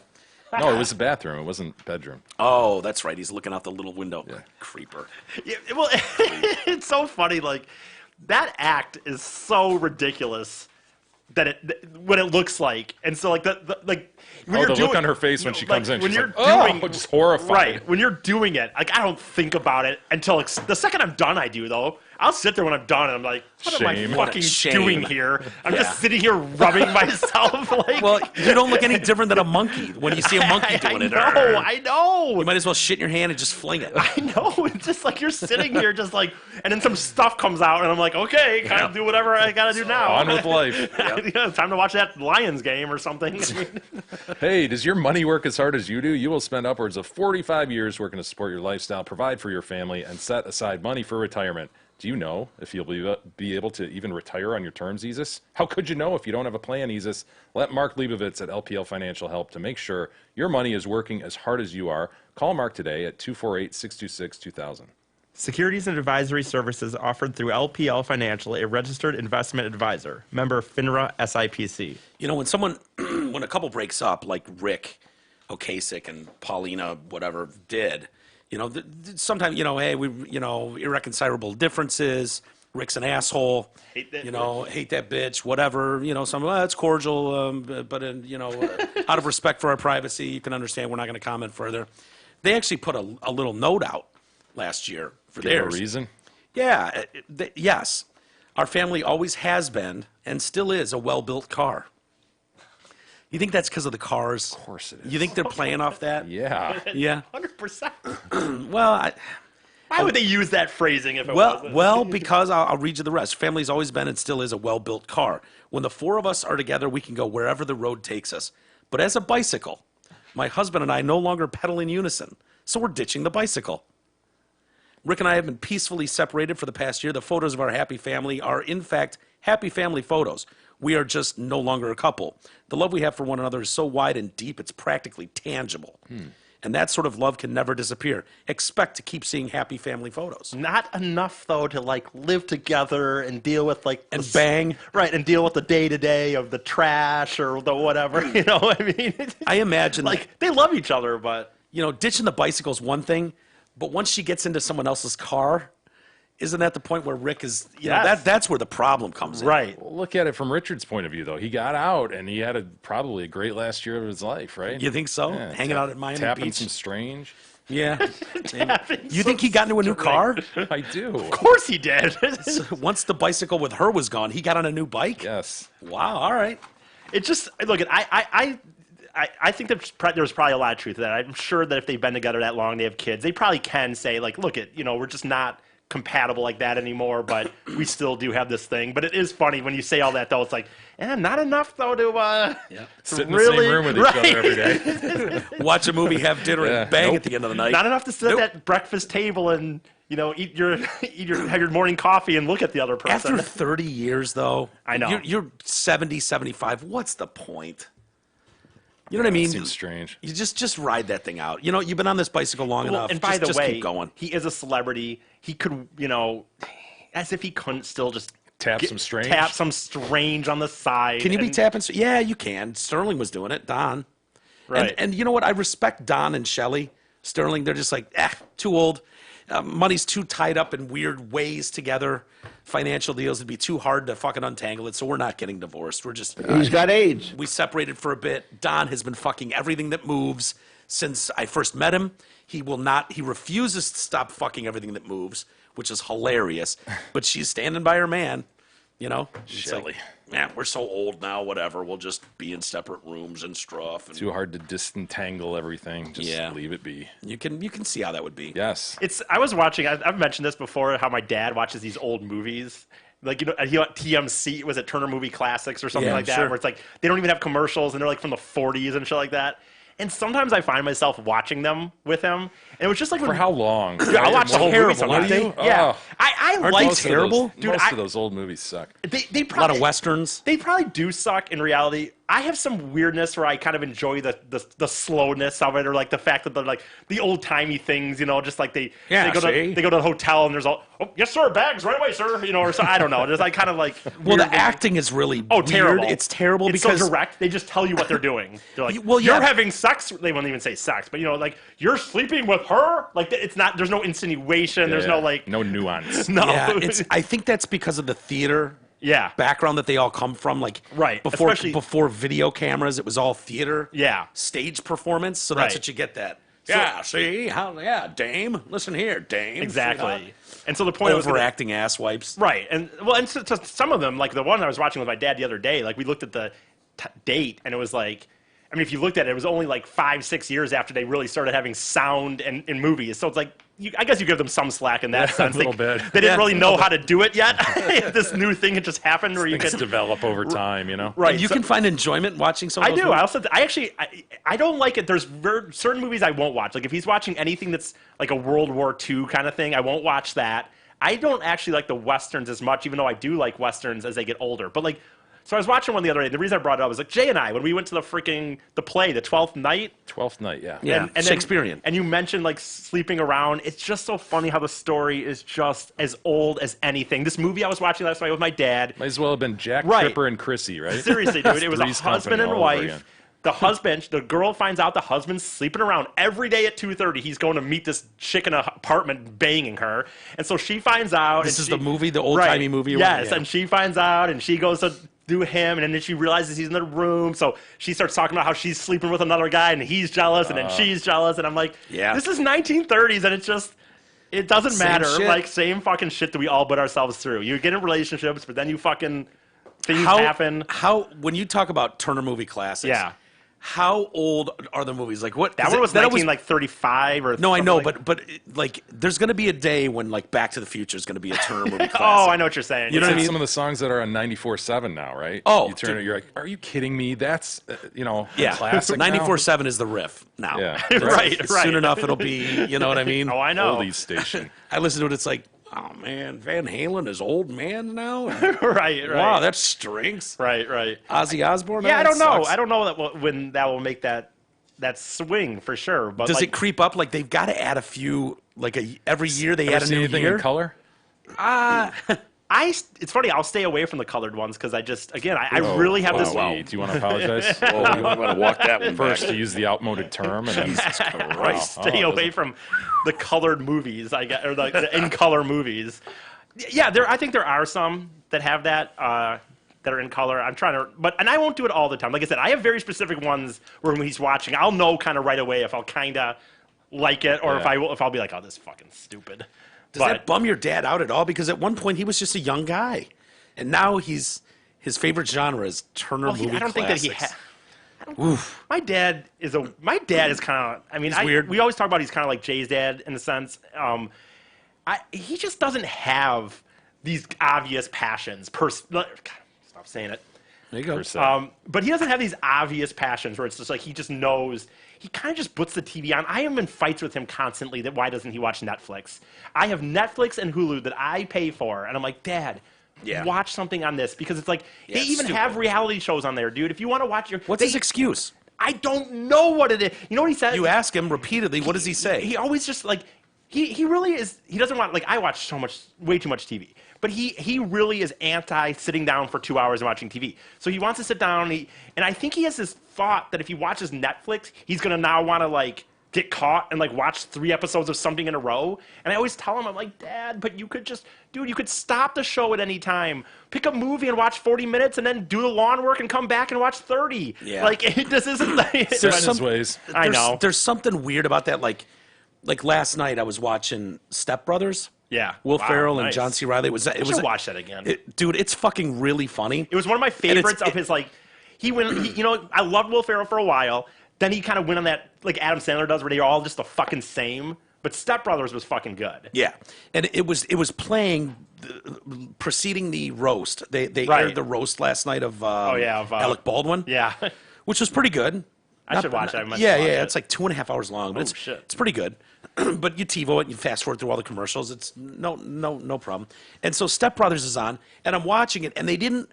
Yeah. No, it was the bathroom. It wasn't bedroom. Oh, that's right. He's looking out the little window. Creeper. Yeah, well, it's so funny. Like that act is so ridiculous that what it looks like, and so like like when The look on her face when she comes in. when She's you're like, doing just horrified. right when you're doing it. Like I don't think about it until the second I'm done. I do though. I'll sit there when I'm done and I'm like, what am I Shame. fucking Shame. doing here? I'm just sitting here rubbing myself like. Well, you don't look any different than a monkey when you see a monkey doing it. I know. You might as well shit in your hand and just fling it. I know. It's just like you're sitting here, just like, and then some stuff comes out, and I'm like, okay, kind of do whatever I gotta do now. On with life. You know, it's time to watch that Lions game or something. Hey, does your money work as hard as you do? You will spend upwards of 45 years working to support your lifestyle, provide for your family, and set aside money for retirement. Do you know if you'll be able to even retire on your terms, Easis? How could you know if you don't have a plan, Easis? Let Mark Leibovitz at LPL Financial help to make sure your money is working as hard as you are. Call Mark today at 248-626-2000. Securities and advisory services offered through LPL Financial, a registered investment advisor. Member FINRA SIPC. You know, when a couple breaks up, like Ric Ocasek and Paulina, whatever, did, you know, sometimes, you know, hey, irreconcilable differences. Ric's an asshole. Hate that Hate that bitch, whatever. You know, it's cordial, but out of respect for our privacy, you can understand we're not going to comment further. They actually put a little note out last year for Give a theirs. reason? Yeah, yes. Our family always has been and still is a well-built car. You think that's because of the cars? Of course it is. You think they're playing off that? Yeah. Yeah. 100%. Well, Why would they use that phrasing if it wasn't? well, because I'll read you the rest. Family's always been and still is a well-built car. When the 4 of us are together, we can go wherever the road takes us. But as a bicycle, my husband and I no longer pedal in unison, so we're ditching the bicycle. Ric and I have been peacefully separated for the past year. The photos of our happy family are, in fact, happy family photos. We are just no longer a couple. The love we have for one another is so wide and deep, it's practically tangible. And that sort of love can never disappear. Expect to keep seeing happy family photos. Not enough though to like live together and deal with like And bang. right, and deal with the day to day of the trash or the whatever. You know what I mean? I imagine, like they love each other, but ditching the bicycle is one thing, but once she gets into someone else's car, isn't that the point where Ric is, Yes. that's where the problem comes in. right. Well, look at it from Richard's point of view, though. He got out, and he had probably a great last year of his life, right? You think so? Yeah, Hanging out at Miami tapping Beach? some strange. Yeah. Tapping You think he some got into a new car? I do. Of course he did. Once the bicycle with her was gone, he got on a new bike? Yes. Wow, all right. It just look. I think there's probably a lot of truth to that. I'm sure that if they've been together that long, they have kids. They probably can say like, look, we're just not compatible like that anymore, but we still do have this thing. But it is funny when you say all that, though. It's like, not enough though to Sit in really, the same room with each other every day. Watch a movie, have dinner, Yeah. and bang Nope. at the end of the night. not enough to sit at that breakfast table and have your morning coffee and look at the other person. After 30 years, though, I know. You're 70, 75. What's the point? You know what I mean? Seems strange. You just ride that thing out. You've been on this bicycle long Well, enough. and by the just way, keep going. he is a celebrity. He could, as if he couldn't still just Tap some strange? Tap some strange on the side. Can you be tapping? Yeah, you can. Sterling was doing it. Don. Right. And you know what? I respect Don and Shelley. Sterling, they're just like, too old. money's too tied up in weird ways together. Financial deals would be too hard to fucking untangle it, so we're not getting divorced. We're just... He's got AIDS. We separated for a bit. Don has been fucking everything that moves since I first met him. He refuses to stop fucking everything that moves, which is hilarious. But she's standing by her man, you know? Shelly. Man, we're so old now, whatever. We'll just be in separate rooms and stuff. And Too hard to disentangle everything. Just leave it be. you can see how that would be. Yes. I was watching. I've mentioned this before. How my dad watches these old movies. Like, you know, he TMC, was it Turner Movie Classics or something Yeah, like that, sure. where it's like they don't even have commercials and they're like from the 40s and shit like that. And sometimes I find myself watching them with him, and it was just like For how long? Dude, I watch the whole movie terrible, sometimes. aren't they? Yeah, Oh. I Aren't like they terrible? Dude, Most of those old movies suck. They A lot probably, of Westerns. They probably do suck in reality. I have some weirdness where I kind of enjoy the slowness of it, or like the fact that they're like the old timey things, you know, just like they go to the hotel and there's all, oh yes sir, bags right away sir, you know, or so I don't know, just like kind of like Well, weird the acting is really weird. terrible. It's terrible It's because so direct. They just tell you what they're doing. They're like, Well, yeah. you're having sex. They won't even say sex, but you know, like you're sleeping with her. Like it's not. There's no insinuation. There's no like no nuance. no. yeah, I think that's because of the theater yeah. background that they all come from. Like Right, before especially- before video cameras, it was all theater. Yeah. Stage performance. So that's Right. what you get that. Yeah, see how? Yeah, Dame. Listen here, Dame. Exactly. And so the point was Overacting ass wipes. right, and well, and to some of them, like the one I was watching with my dad the other day, like we looked at the date, and it was like, I mean, if you looked at it, it was only like 5-6 years after they really started having sound in movies. So it's like, I guess you give them some slack in that sense. a little bit. They didn't really know how to do it yet. This new thing had just happened where you Things can develop over time, you know? right. And you so- can find enjoyment watching some of I those do. movies. I also, I don't like it. There's certain movies I won't watch. Like if he's watching anything that's like a World War II kind of thing, I won't watch that. I don't actually like the Westerns as much, even though I do like Westerns as they get older. But like, so I was watching one the other day. The reason I brought it up was like Jay and I, when we went to the play, The 12th Night. 12th Night, yeah. Yeah. And Shakespearean. And you mentioned like sleeping around. It's just so funny how the story is just as old as anything. This movie I was watching last night with my dad. Might as well have been Jack Right. Tripper and Chrissy, right? Seriously, dude, it was a Three's husband Company and all over again. wife. The girl finds out the husband's sleeping around every day at 2:30. He's going to meet this chick in an apartment banging her. And so she finds out. This and is she- the movie, the old-timey movie? Yes, Yeah. and she finds out and she goes to do him, and then she realizes he's in the room. So she starts talking about how she's sleeping with another guy and he's jealous, and then she's jealous. And I'm like, Yeah. this is 1930s, and it's just... It doesn't Same matter. shit. Like, same fucking shit that we all put ourselves through. You get in relationships, but then you fucking... Things happen. When you talk about Turner Movie Classics, Yeah. how old are the movies? Like what? That one was 1935 or No, I know, something like- but like, there's going to be a day when like Back to the Future is going to be a Turner movie classic. Oh, I know what you're saying. You know what I mean? Some of the songs that are on 94.7 now, right? Oh, you turn dude. it, you're like, are you kidding me? That's, Yeah, classic now? 94.7 is the riff now. Yeah. Right. Soon enough, it'll be. You know what I mean? Oh, I know. Oldies station. I listen to it. It's like, oh man, Van Halen is old man now. right. Wow, that's strings. right. Ozzy Osbourne. Yeah, I that don't know. sucks. I don't know when that will make that swing for sure. But Does like, it creep up? Like they've got to add a few. Like every year they Ever add a see new anything year. in color? It's funny. I'll stay away from the colored ones because I just I really have this. Wait, do you want to apologize? Oh, you want to walk that one First, back. to use the outmoded term, and then Christ. Stay away from the colored movies. I get or like the in color movies. Yeah, I think there are some that have that. That are in color. I'm trying to, and I won't do it all the time. Like I said, I have very specific ones where when he's watching, I'll know kind of right away if I'll kind of like it or Yeah. if I'll be like, oh, this is fucking stupid. Does that bum your dad out at all? Because at one point he was just a young guy, and now his favorite genre is Turner movie I don't think that he classics. My dad is kind of. I mean, weird. We always talk about he's kind of like Jay's dad in a sense. He just doesn't have these obvious passions. Stop saying it. There you go. But he doesn't have these obvious passions where it's just like he just knows. He kind of just puts the TV on. I am in fights with him constantly that why doesn't he watch Netflix? I have Netflix and Hulu that I pay for, and I'm like, Dad, watch something on this because it's like Yeah, they even stupid. have reality shows on there, dude. If you want to watch What's his excuse? I don't know what it is. You know what he said? You ask him repeatedly. What does he say? He always just like he really is. He doesn't want like I watch way too much TV. But he really is anti sitting down for 2 hours and watching TV. So he wants to sit down, and I think he has this thought that if he watches Netflix, he's going to now want to, like, get caught and like watch 3 episodes of something in a row. And I always tell him, I'm like, Dad, but you could just, dude, you could stop the show at any time. Pick a movie and watch 40 minutes and then do the lawn work and come back and watch 30. Yeah. Like, this isn't like... There's some ways. I know. There's something weird about that. Like last night I was watching Step Brothers. Yeah. Will Wow, Ferrell and nice. John C. Reilly. I should watch that again. Dude, it's fucking really funny. It was one of my favorites of his, like, you know, I loved Will Ferrell for a while. Then he kind of went on that, like Adam Sandler does, where they're all just the fucking same. But Step Brothers was fucking good. Yeah, and it was playing preceding the roast. They Right. aired the roast last night of of, Alec Baldwin. Yeah. Which was pretty good. I should watch it. I must Yeah, watch yeah, it. it's like 2.5 hours long, but shit. it's pretty good. But you TiVo it, and you fast forward through all the commercials. It's no problem. And so Step Brothers is on, and I'm watching it, and they didn't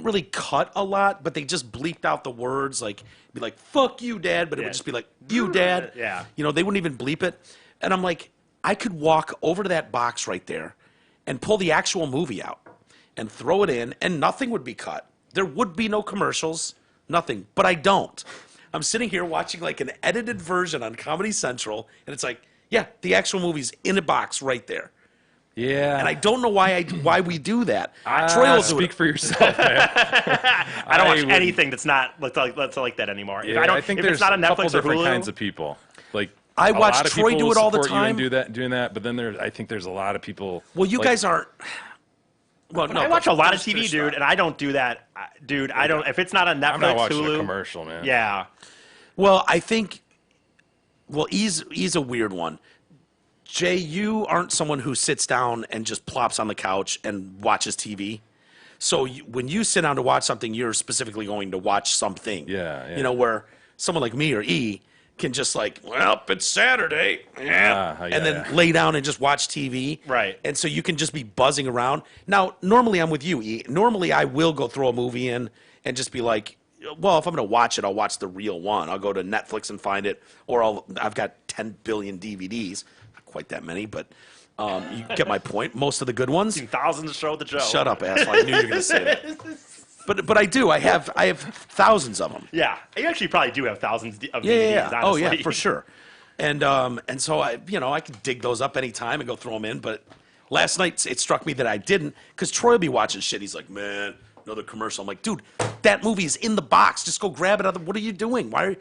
really cut a lot, but they just bleeped out the words, like be like "fuck you, Dad," but it would just be like "you, Dad." Yeah. You know, they wouldn't even bleep it, and I'm like, I could walk over to that box right there, and pull the actual movie out, and throw it in, and nothing would be cut. There would be no commercials, nothing. But I don't. I'm sitting here watching like an edited version on Comedy Central, and it's like, yeah, the actual movie's in a box right there. Yeah. And I don't know why we do that. Troy will do Speak it. for yourself, man. I don't watch anything that's not like that anymore. Yeah, I think if there's it's not on a couple Netflix or different Hulu, kinds of people. Like I a watch lot of Troy people do it all the support you time. and doing that, but then I think there's a lot of people. Well, you like, guys aren't. Well, no, I watch a lot of there's TV, dude, not. and I don't do that, dude. I don't. If it's not on Netflix, I'm not watching Hulu, a commercial, man. yeah. Well, I think. Well, he's a weird one. Jay, you aren't someone who sits down and just plops on the couch and watches TV. So when you sit down to watch something, you're specifically going to watch something. Yeah. You know, where someone like me or E can just like, well, it's Saturday, and then lay down and just watch TV. Right. And so you can just be buzzing around. Now, normally I'm with you, E. Normally I will go throw a movie in and just be like, well, if I'm going to watch it, I'll watch the real one. I'll go to Netflix and find it, or I've got 10 billion DVDs. Not quite that many, but you get my point. Most of the good ones. Thousands show the Joe. Shut up, asshole. I knew you were going to say that. But I do. I have thousands of them. Yeah, you actually probably do have thousands of DVDs. Yeah. Oh, Honestly. yeah, for sure. And so I can dig those up anytime and go throw them in. But last night it struck me that I didn't, because Troy will be watching shit. He's like, man, another commercial. I'm like, dude, that movie is in the box. Just go grab it. What are you doing? Why?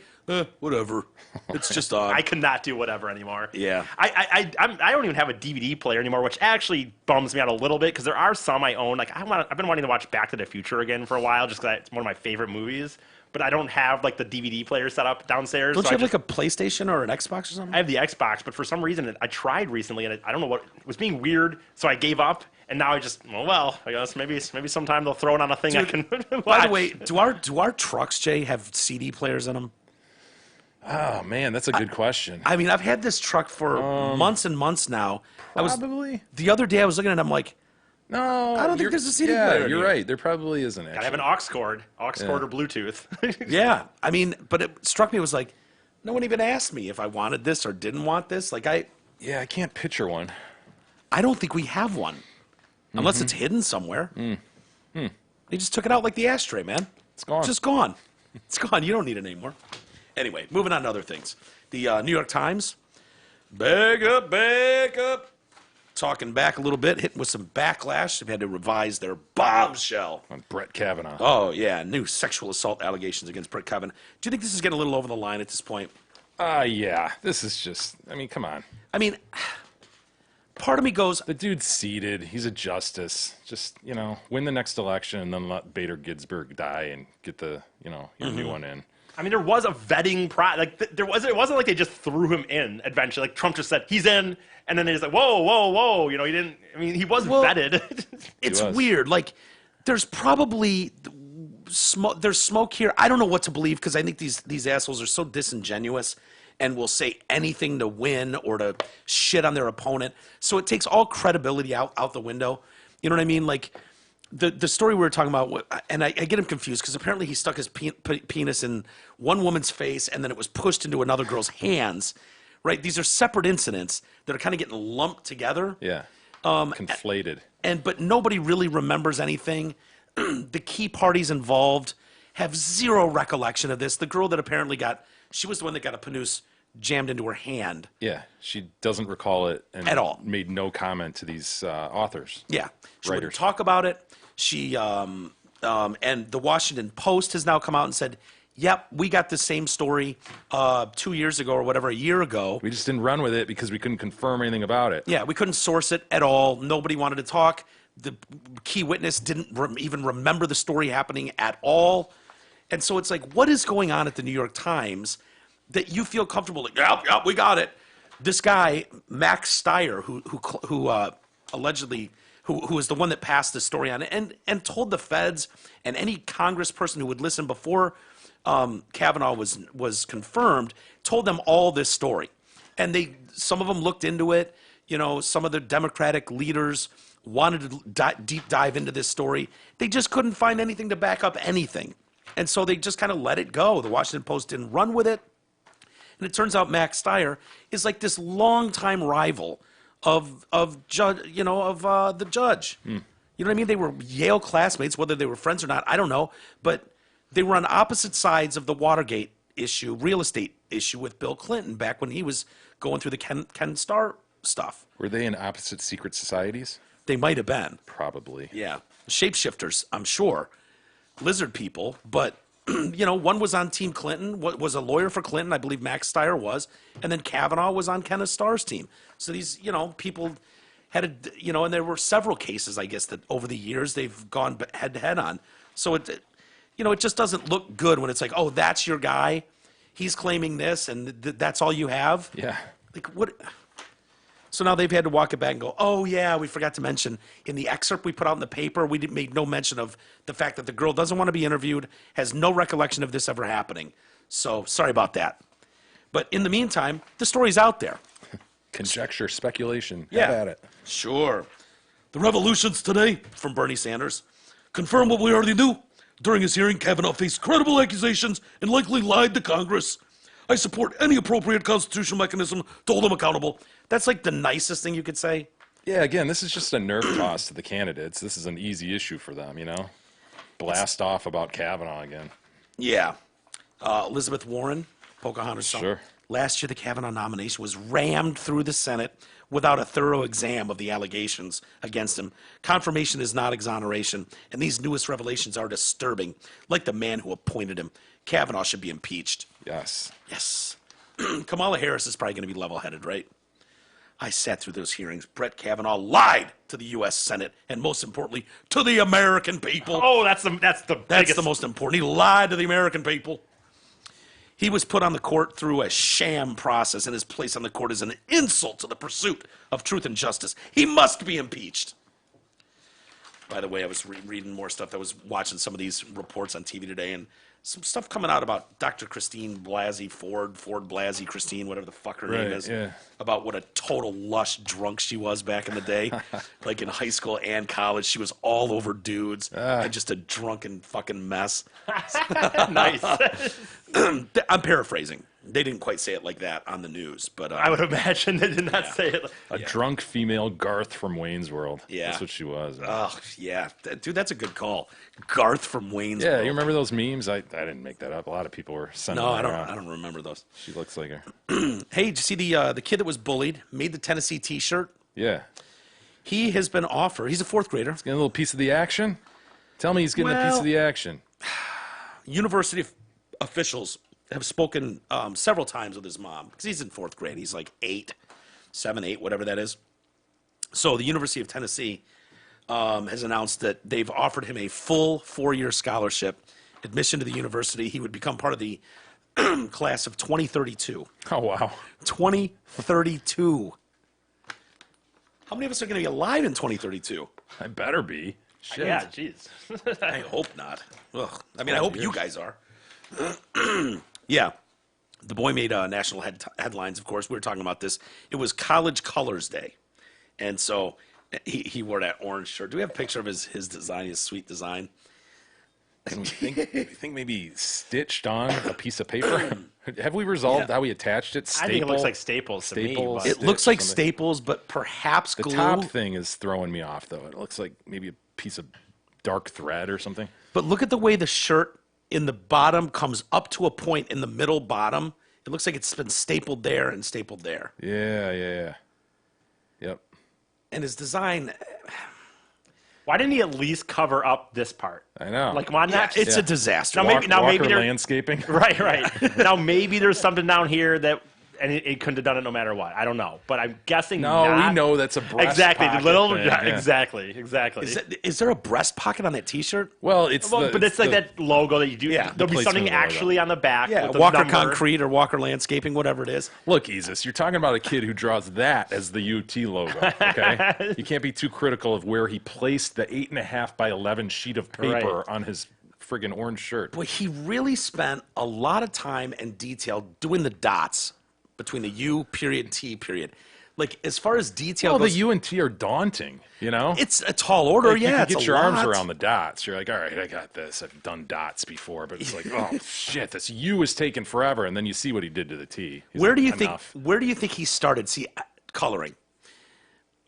Whatever. It's just on. I cannot do whatever anymore. Yeah. I don't even have a DVD player anymore, which actually bums me out a little bit because there are some I own. Like I've been wanting to watch Back to the Future again for a while, just because it's one of my favorite movies. But I don't have like the DVD player set up downstairs. Don't so you have like a PlayStation or an Xbox or something? I have the Xbox, but for some reason I tried recently and I don't know what it was being weird, so I gave up. And now I just I guess maybe sometime they'll throw it on a thing I can watch. By the way, do our trucks, Jay, have CD players in them? Oh man, that's a good question. I mean, I've had this truck for months and months now. Probably. The other day I was looking at it, I'm like, No, I don't think there's a CD yeah, player in you're here. right. There probably isn't. Actually. I have an aux cord or Bluetooth. yeah. I mean, but it struck me, it was like, no one even asked me if I wanted this or didn't want this. Like, I can't picture one. don't think we have one. Unless it's hidden somewhere. They just took it out like the ashtray, man. It's gone. It's just gone. It's gone. You don't need it anymore. Anyway, moving on to other things. The New York Times, back up. Talking back a little bit, hitting with some backlash. They've had to revise their bombshell. On Brett Kavanaugh. Oh, yeah, new sexual assault allegations against Brett Kavanaugh. Do you think this is getting a little over the line at this point? Yeah. This is just. I mean, come on. I mean, part of me goes, The dude's seated. He's a justice. Just win the next election and then let Bader Ginsburg die and get the your new one in. I mean, there was a vetting it wasn't like they just threw him in eventually. Like Trump just said he's in, and then they just like whoa, he didn't. I mean, he was vetted. it's was. weird. Like, there's probably there's smoke here. I don't know what to believe, because I think these assholes are so disingenuous and will say anything to win or to shit on their opponent. So it takes all credibility out the window. You know what I mean? Like, the story we were talking about, and I get him confused, because apparently he stuck his penis in one woman's face and then it was pushed into another girl's hands, right? These are separate incidents that are kind of getting lumped together. Yeah. Conflated. But nobody really remembers anything. The key parties involved have zero recollection of this. The girl that apparently she was the one that got a jammed into her hand. Yeah, she doesn't recall it and At all. made no comment to these authors. Yeah, she wouldn't Writers. talk about it. She and the Washington Post has now come out and said, "Yep, we got the same story 2 years ago or whatever, a year ago. We just didn't run with it because we couldn't confirm anything about it. Yeah, we couldn't source it at all. Nobody wanted to talk. The key witness didn't even remember the story happening at all." And so it's like, what is going on at the New York Times that you feel comfortable? Like, yep, we got it. This guy, Max Steyer, who allegedly, who was the one that passed the story on, and told the feds and any congressperson who would listen before Kavanaugh was confirmed, told them all this story. And some of them looked into it. You know, some of the Democratic leaders wanted to deep dive into this story. They just couldn't find anything to back up anything. And so they just kind of let it go. The Washington Post didn't run with it. And it turns out Max Steyer is like this longtime rival of the judge. You know what I mean? They were Yale classmates, whether they were friends or not, I don't know. But they were on opposite sides of the Watergate issue, real estate issue with Bill Clinton back when he was going through the Ken Starr stuff. Were they in opposite secret societies? They might have been. Probably. Yeah. Shapeshifters, I'm sure. Lizard people, but one was on Team Clinton, was a lawyer for Clinton, I believe Max Steyer was, and then Kavanaugh was on Kenneth Starr's team. So these, people had and there were several cases, I guess, that over the years they've gone head to head on. So it just doesn't look good when it's like, oh, that's your guy, he's claiming this, and that's all you have. Yeah. Like what? So now they've had to walk it back and go, oh, yeah, we forgot to mention in the excerpt we put out in the paper, we made no mention of the fact that the girl doesn't want to be interviewed, has no recollection of this ever happening. So sorry about that. But in the meantime, the story's out there. Conjecture, speculation. Yeah. Have at it. Sure. The revelations today from Bernie Sanders confirm what we already knew. During his hearing, Kavanaugh faced credible accusations and likely lied to Congress. I support any appropriate constitutional mechanism to hold him accountable. That's like the nicest thing you could say. Yeah, again, this is just a nerve toss to the candidates. This is an easy issue for them, Blast off about Kavanaugh again. Yeah. Elizabeth Warren, Pocahontas' son. Sure. Last year, the Kavanaugh nomination was rammed through the Senate without a thorough exam of the allegations against him. Confirmation is not exoneration, and these newest revelations are disturbing. Like the man who appointed him, Kavanaugh should be impeached. Yes. Yes. Kamala Harris is probably going to be level-headed, right? I sat through those hearings. Brett Kavanaugh lied to the U.S. Senate, and most importantly, to the American people. Oh, that's the biggest. That's the most important. He lied to the American people. He was put on the court through a sham process, and his place on the court is an insult to the pursuit of truth and justice. He must be impeached. By the way, I was reading more stuff. I was watching some of these reports on TV today, and some stuff coming out about Dr. Christine Blasey Ford Blasey Christine, whatever the fuck her name is, yeah. about what a total lush drunk she was back in the day. Like in high school and college, she was all over dudes and just a drunken fucking mess. Nice. I'm paraphrasing. They didn't quite say it like that on the news, but I would imagine they did not say it. A drunk female Garth from Wayne's World. Yeah. That's what she was. Oh, yeah. Dude, that's a good call. Garth from Wayne's World. You remember those memes? I didn't make that up. A lot of people were sending No, them I around. don't remember those. She looks like her. Hey, did you see the kid that was bullied, made the Tennessee T-shirt? Yeah. He has been offered, he's a fourth grader. Getting a little piece of the action? Tell me he's getting a piece Well- of the action. University officials have spoken several times with his mom, because he's in fourth grade. He's like 7, 8, whatever that is. So the University of Tennessee has announced that they've offered him a full 4-year scholarship, admission to the university. He would become part of the class of 2032. Oh, wow. 2032. How many of us are going to be alive in 2032? I better be. Shit. Yeah, jeez. I hope not. Ugh. I mean, I hope you guys are. Yeah. The boy made national headlines, of course. We were talking about this. It was College Colors Day. And so he wore that orange shirt. Do we have a picture of his design, his sweet design? You think maybe stitched on a piece of paper? Have we resolved how we attached it? I think it looks like Staples to me. Staples. But It looks like something. Staples, but perhaps The glue. top thing is throwing me off, though. It looks like maybe a piece of dark thread or something. But look at the way the shirt in the bottom comes up to a point in the middle bottom. It looks like it's been stapled there and stapled there. Yeah. Yep. And his design, Why didn't he at least cover up this part? I know. Like, why not? it's a disaster. Now, maybe Walker they're landscaping. right. Now maybe there's something down here that, and it couldn't have done it no matter what. I don't know, but I'm guessing. No, not. we know that's a breast exactly the pocket little. thing, Yeah, yeah. Exactly. Is there a breast pocket on that T-shirt? Well, it's But it's like that logo that you do. Yeah, There'll be something placement logo. actually on the back. Yeah, with the Walker number. Concrete or Walker Landscaping, whatever it is. Look, Easus, you're talking about a kid who draws that as the UT logo, okay? You can't be too critical of where he placed the 8.5 by 11 sheet of paper Right. on his friggin' orange shirt. Boy, he really spent a lot of time and detail doing the dots between the U period T period. Like, as far as detail Well, goes, the U and T are daunting, you know? it's a tall order. Like, Yeah, you can it's get a your arms lot. around the dots. You're like, all right, I got this. I've done dots before, but it's like, oh shit, this U is taking forever. And then you see what he did to the T. He's Where like, do you "Enough." think? Where do you think he started? See, coloring.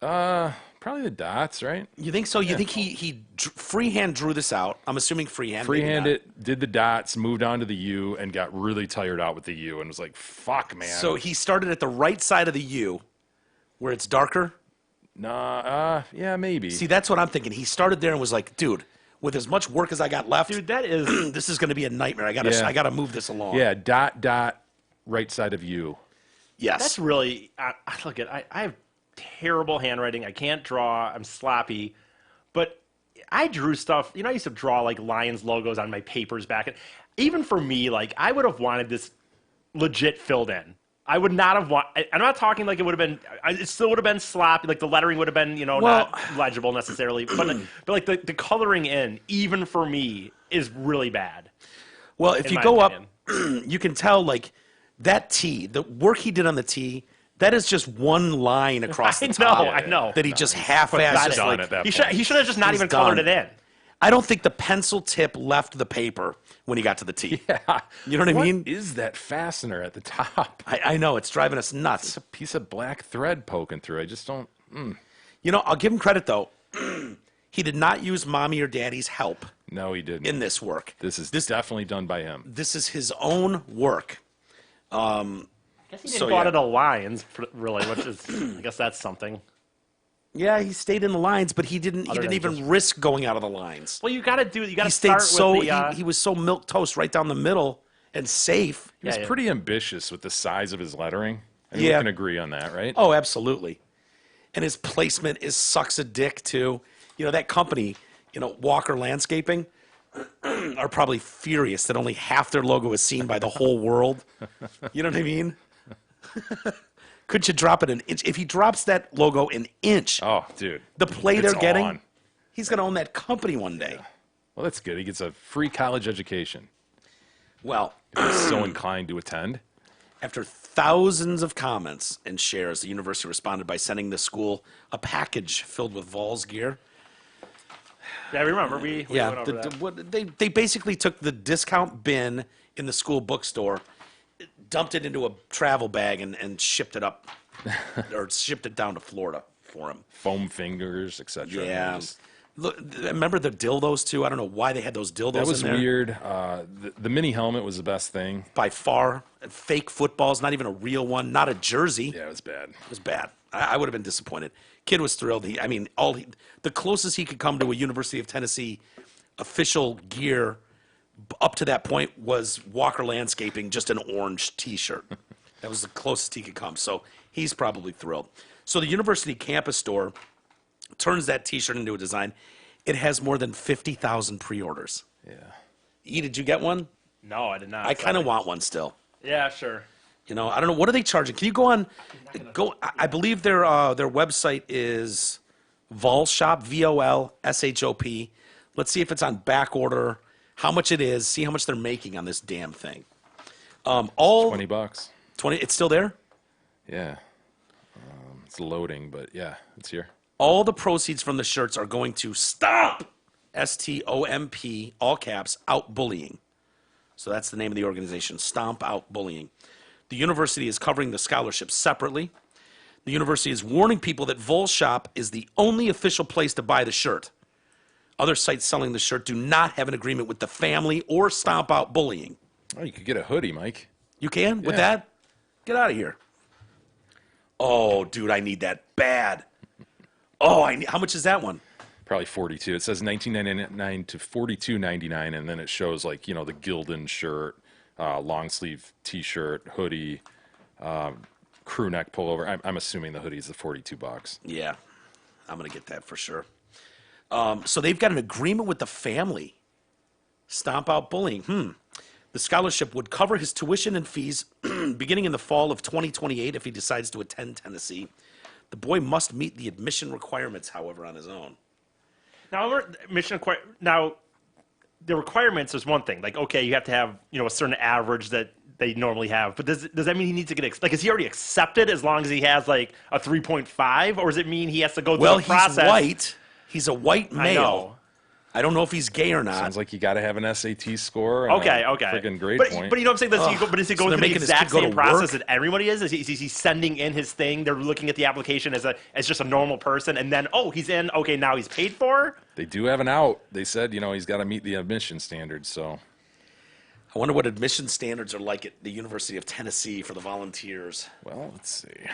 Probably the dots, right? You think so? You think he freehand drew this out? I'm assuming freehand. maybe Freehand not. it, did the dots, moved on to the U, and got really tired out with the U, and was like, "Fuck, man." So he started at the right side of the U, where it's darker. Yeah, maybe. See, that's what I'm thinking. He started there and was like, "Dude, with as much work as I got left, Dude, that is. this is going to be a nightmare. I gotta move this along." Yeah, dot, right side of U. Yes. That's really. Look at. I have terrible handwriting. I can't draw. I'm sloppy, but I drew stuff. I used to draw like Lions logos on my papers back. Even for me, like I would have wanted this legit filled in. I would not have I'm not talking like it would have been. It still would have been sloppy. Like the lettering would have been, not legible necessarily. But like the coloring in, even for me, is really bad. Well, if in you my go opinion. up, you can tell like that T, the work he did on the T. That is just one line across the top. I know. That he just half-assed. Got just it. done like, at that He point. should have just not He's even colored done. it in. I don't think the pencil tip left the paper when he got to the T. Yeah. You know what I mean? What is that fastener at the top? I know, it's driving us nuts. It's a piece of black thread poking through. I just don't. I'll give him credit, though. He did not use mommy or daddy's help No, he didn't. in this work. This is definitely done by him. This is his own work. I guess he didn't So, go out yeah. of the lines, really, which is, I guess that's something. Yeah, he stayed in the lines, but he didn't than even just- risk going out of the lines. Well, you got to He stayed start with the. he was so milk toast right down the middle and safe. He was yeah. pretty ambitious with the size of his lettering. I mean, Yeah. we can agree on that, right? Oh, absolutely. And his placement is sucks a dick too. That company, Walker Landscaping, are probably furious that only half their logo is seen by the whole world. You know what I mean? Could you drop it an inch? If he drops that logo an inch, Oh, dude. the play It's they're getting, on. he's going to own that company one day. Well, that's good. He gets a free college education Well, if he's so inclined to attend. after thousands of comments and shares, the university responded by sending the school a package filled with Vols gear. Yeah, remember we Yeah, went over that. they basically took the discount bin in the school bookstore, dumped it into a travel bag, and shipped it up, or shipped it down to Florida for him. Foam fingers, etc. Yeah. Look, remember the dildos too? I don't know why they had those dildos. That was in there. weird. The mini helmet was the best thing. By far, fake footballs, not even a real one, not a jersey. Yeah, it was bad. It was bad. I would have been disappointed. Kid was thrilled. The closest he could come to a University of Tennessee official gear up to that point was Walker Landscaping, just an orange T-shirt. That was the closest he could come. So he's probably thrilled. So the university campus store turns that T-shirt into a design. It has more than 50,000 pre-orders. Yeah. E, did you get one? No, I did not. I kind of sorry. want one still. Yeah, sure. I don't know. What are they charging? Can you go on? I believe their website is Volshop, VOLSHOP. Let's see if it's on back order, how much it is, see how much they're making on this damn thing. All $20. 20. It's still there. Yeah. It's loading, but yeah, it's here. All the proceeds from the shirts are going to Stomp, STOMP, all caps, Out Bullying. So that's the name of the organization, Stomp Out Bullying. The university is covering the scholarship separately. The university is warning people that Volshop is the only official place to buy the shirt. Other sites selling the shirt do not have an agreement with the family or Stomp Out Bullying. Oh, you could get a hoodie, Mike. You can with Yeah. that? Get out of here. Oh, dude, I need that bad. Oh, how much is that one? Probably 42. It says $19.99 to $42.99, and then it shows like the Gildan shirt, long sleeve T-shirt, hoodie, crew neck pullover. I'm assuming the hoodie is the $42. Yeah, I'm gonna get that for sure. So they've got an agreement with the family. Stomp out bullying. The scholarship would cover his tuition and fees beginning in the fall of 2028 if he decides to attend Tennessee. The boy must meet the admission requirements, however, on his own. Now, the requirements is one thing. Like, okay, you have to have a certain average that they normally have. But does that mean he needs to get like? Is he already accepted as long as he has like a 3.5, or does it mean he has to go through the process? Well, he's white. He's a white male. I know. I don't know if he's gay or not. Sounds like you got to have an SAT score. And Okay. Freaking grade point. But you know what I'm saying? Does he go they're through the making this exact kid go same to process work? that everybody is? Is he sending in his thing? They're looking at the application as just a normal person, and then he's in. Okay, now he's paid for. They do have an out. They said he's got to meet the admission standards. So I wonder what admission standards are like at the University of Tennessee for the Volunteers. well, let's see.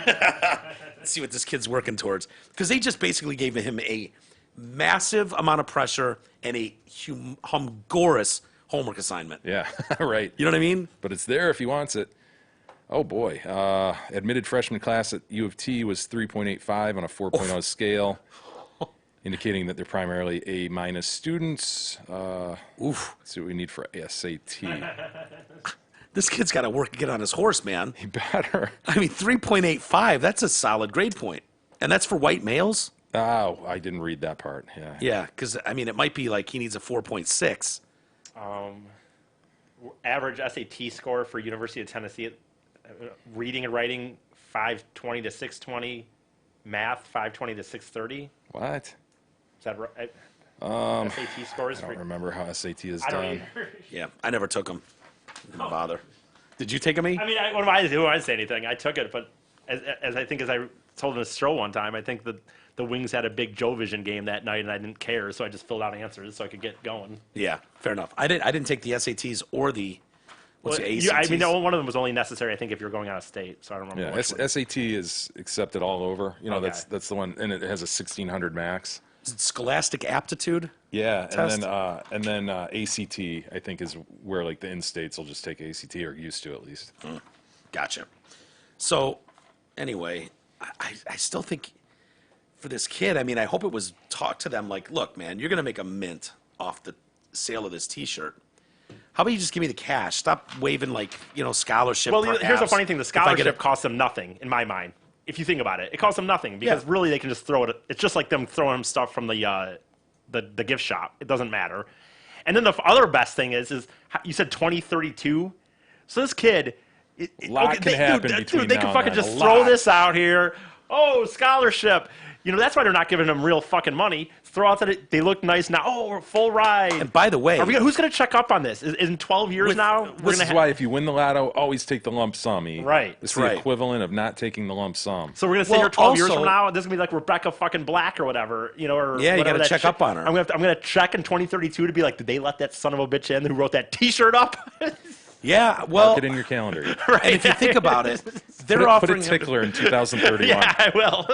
Let's see what this kid's working towards. Because they just basically gave him a massive amount of pressure and a humongous homework assignment. Yeah, right. You know what I mean? But it's there if he wants it. Oh boy, admitted freshman class at U of T was 3.85 on a 4.0 scale, indicating that they're primarily A- students. Let's see what we need for SAT. This kid's got to get on his horse, man. He better. I mean, 3.85, that's a solid grade point. And that's for white males? Oh, I didn't read that part. Yeah. Yeah, because, I mean, it might be like he needs a 4.6. Average SAT score for University of Tennessee, reading and writing 520 to 620, math 520 to 630. What? Is that right? SAT scores. I don't remember how SAT is I don't done. either. Yeah, I never took them. Didn't bother. Did you take them, E? I mean, what do I do? I didn't say anything. I took it, but as I told in a show one time, I think that the Wings had a big Joe Vision game that night, and I didn't care, so I just filled out answers so I could get going. Yeah, fair enough. I didn't take the SATs or the ACTs. I mean, one of them was only necessary, I think, if you're going out of state. So I don't remember. Yeah, which one. SAT is accepted all over. Okay. That's the one, and it has a 1600 max. Is it Scholastic Aptitude? Yeah, Test? and then ACT I think is where like the in-states will just take ACT or used to at least. Gotcha. So, anyway, I still think for this kid, I mean, I hope it was taught to them like, look, man, you're going to make a mint off the sale of this T-shirt. How about you just give me the cash? Stop waving like, scholarship. Well, perhaps, here's the funny thing: the if I get scholarship it- costs them nothing, in my mind. If you think about it, it costs them nothing because really they can just throw it. It's just like them throwing them stuff from the gift shop. It doesn't matter. And then the other best thing is you said 2032. So this kid, A lot can happen between they now can and fucking then. just A throw lot. this out here. Oh, scholarship. That's why they're not giving them real fucking money. Throw out that they look nice now. Oh, we're full ride. And by the way, who's going to check up on this? In 12 years now, we're This going is why if you win the lotto, always take the lump sum. Right. It's That's the right. equivalent of not taking the lump sum. So we're gonna sit here 12 years from now, and this is gonna be like Rebecca fucking Black or whatever, or Yeah, you whatever gotta that check up on her. I'm gonna check in 2032 to be like, did they let that son of a bitch in who wrote that T-shirt up? yeah, well, Mark it in your calendar. and if you think about it, they're Put a offering tickler in 2031. Yeah, I will.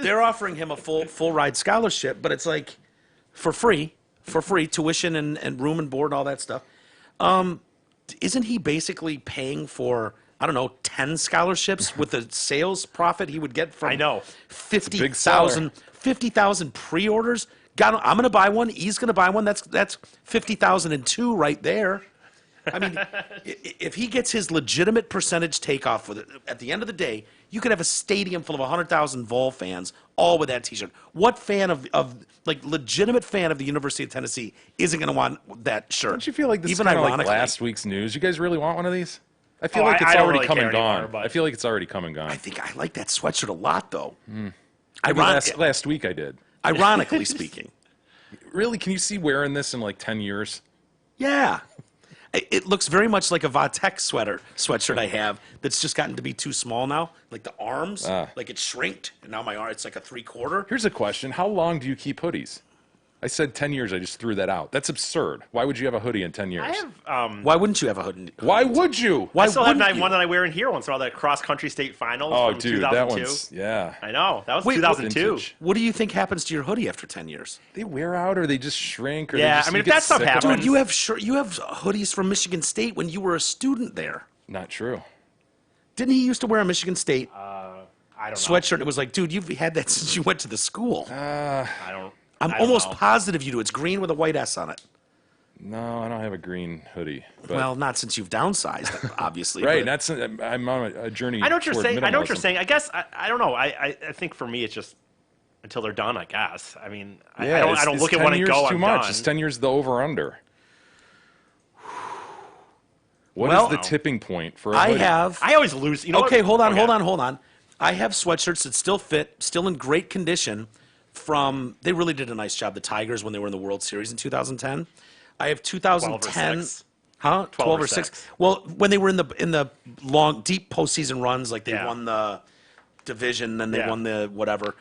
they're offering him a full ride scholarship, but it's like for free, tuition and room and board and all that stuff. Isn't he basically paying for, I don't know, 10 scholarships with the sales profit he would get from I know. 50,000 pre-orders? God, I'm going to buy one. He's going to buy one. That's 50,002 right there. I mean, if he gets his legitimate percentage takeoff with it, at the end of the day, you could have a stadium full of 100,000 Vol fans all with that T-shirt. What fan of legitimate fan of the University of Tennessee isn't going to want that shirt? Don't you feel like this Even is kind of like ironically, last week's news? You guys really want one of these? I feel Oh, like it's I don't already really come care and gone. anymore, but- I feel like it's already come and gone. I think I like that sweatshirt a lot, though. Maybe last week I did. Ironically speaking. Really? Can you see wearing this in like 10 years? Yeah. It looks very much like a Vatek sweatshirt I have that's just gotten to be too small now. Like the arms, like it's shrinked, and now my arm, it's like a 3/4. Here's a question. How long do you keep hoodies? I said 10 years. I just threw that out. That's absurd. Why would you have a hoodie in 10 years? I have. Why wouldn't you have a hoodie? Why would you? Why I still have wouldn't you? one that I wear in here once in a while. That cross country state finals Oh, from dude, 2002. that one's yeah. I know that was Wait, 2002. vintage. What do you think happens to your hoodie after 10 years? They wear out, or they just shrink, or Yeah, they just, I mean, you if get that stuff sick of happens- them. Dude, you have hoodies from Michigan State when you were a student there. Not true. Didn't he used to wear a Michigan State I don't sweatshirt? It was like, dude, you've had that since you went to the school. know. I don't. I'm I don't almost know. positive you do. It's green with a white S on it. No, I don't have a green hoodie. But, Well, not since you've downsized, obviously. right. but- That's I'm on a journey. I know what you're toward saying. I know what you're minimalism. saying. I guess I don't know. I think for me it's just until they're done. I guess. I mean, Yeah, I don't it's look at 10 one and years go. too I'm much. done. It's 10 years the over under. What Well, is the tipping point for a I hoodie? have. I always lose. You know Okay, what? hold on, Okay. hold on. I have sweatshirts that still fit, still in great condition. They really did a nice job. The Tigers when they were in the World Series in 2010. I have 2010. 6. Huh? 12 or 6. 6. Well, when they were in the long, deep postseason runs, like they Yeah. won the division, then they Yeah. won the whatever.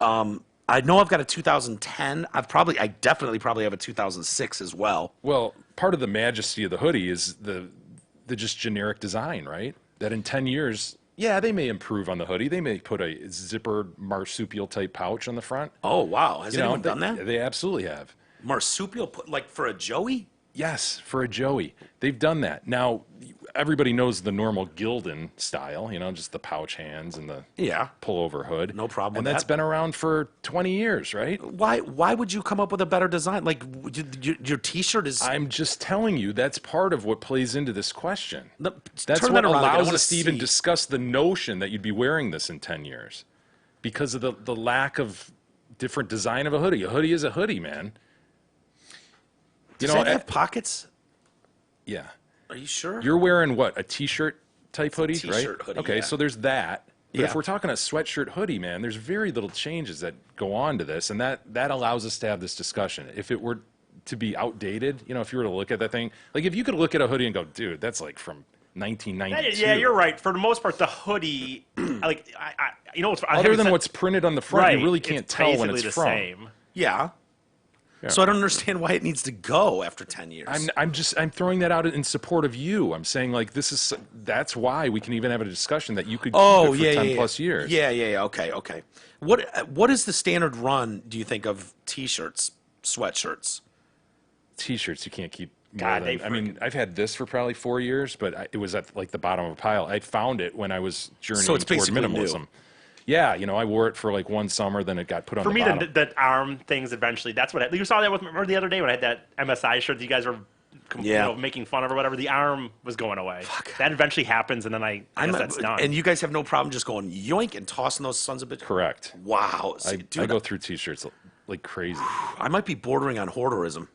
I know I've got a 2010. I definitely probably have a 2006 as well. Well, part of the majesty of the hoodie is the just generic design, right? That in 10 years, yeah, they may improve on the hoodie. They may put a zippered marsupial type pouch on the front. Oh wow, has You know, anyone done that? They absolutely have. Marsupial, like for a Joey? Yes, for a Joey. They've done that. Now, everybody knows the normal Gildan style, just the pouch hands and the Yeah. pullover hood. No problem And with that's that. been around for 20 years, right? Why would you come up with a better design? Like your T-shirt is. I'm just telling you, that's part of what plays into this question. No, That's turn what that around again. I allows wanna us to even see. discuss the notion that you'd be wearing this in 10 years because of the lack of different design of a hoodie. A hoodie is a hoodie, man. Does that have pockets? Yeah. Are you sure? You're wearing what? A t-shirt type hoodie, t-shirt right? hoodie, Okay, yeah. so there's that. But Yeah. if we're talking a sweatshirt hoodie, man, there's very little changes that go on to this, and that allows us to have this discussion. If it were to be outdated, if you were to look at that thing, like if you could look at a hoodie and go, dude, that's like from 1992. Yeah, you're right. For the most part, the hoodie, I what's Other than what's printed on the front, right, you really can't tell when it's the from. same. Yeah. So I don't understand why it needs to go after 10 years. I'm throwing that out in support of you. I'm saying like that's why we can even have a discussion that you could keep it for 10 plus years. Yeah. Okay. What is the standard run, do you think, of T-shirts, sweatshirts? T-shirts you can't keep more God, than, they I mean, I've had this for probably 4 years, but it was at like the bottom of a pile. I found it when I was journeying So it's toward basically minimalism. new. Yeah, I wore it for like one summer, then it got put on For the me, bottom. the arm things eventually. That's what you saw that with. Remember the other day when I had that MSI shirt that you guys were making fun of or whatever. The arm was going away. That eventually happens, and then I guess that's done. And you guys have no problem just going yoink and tossing those sons of bitches? Correct. Wow. I Dude, go through T-shirts like crazy. I might be bordering on hoarderism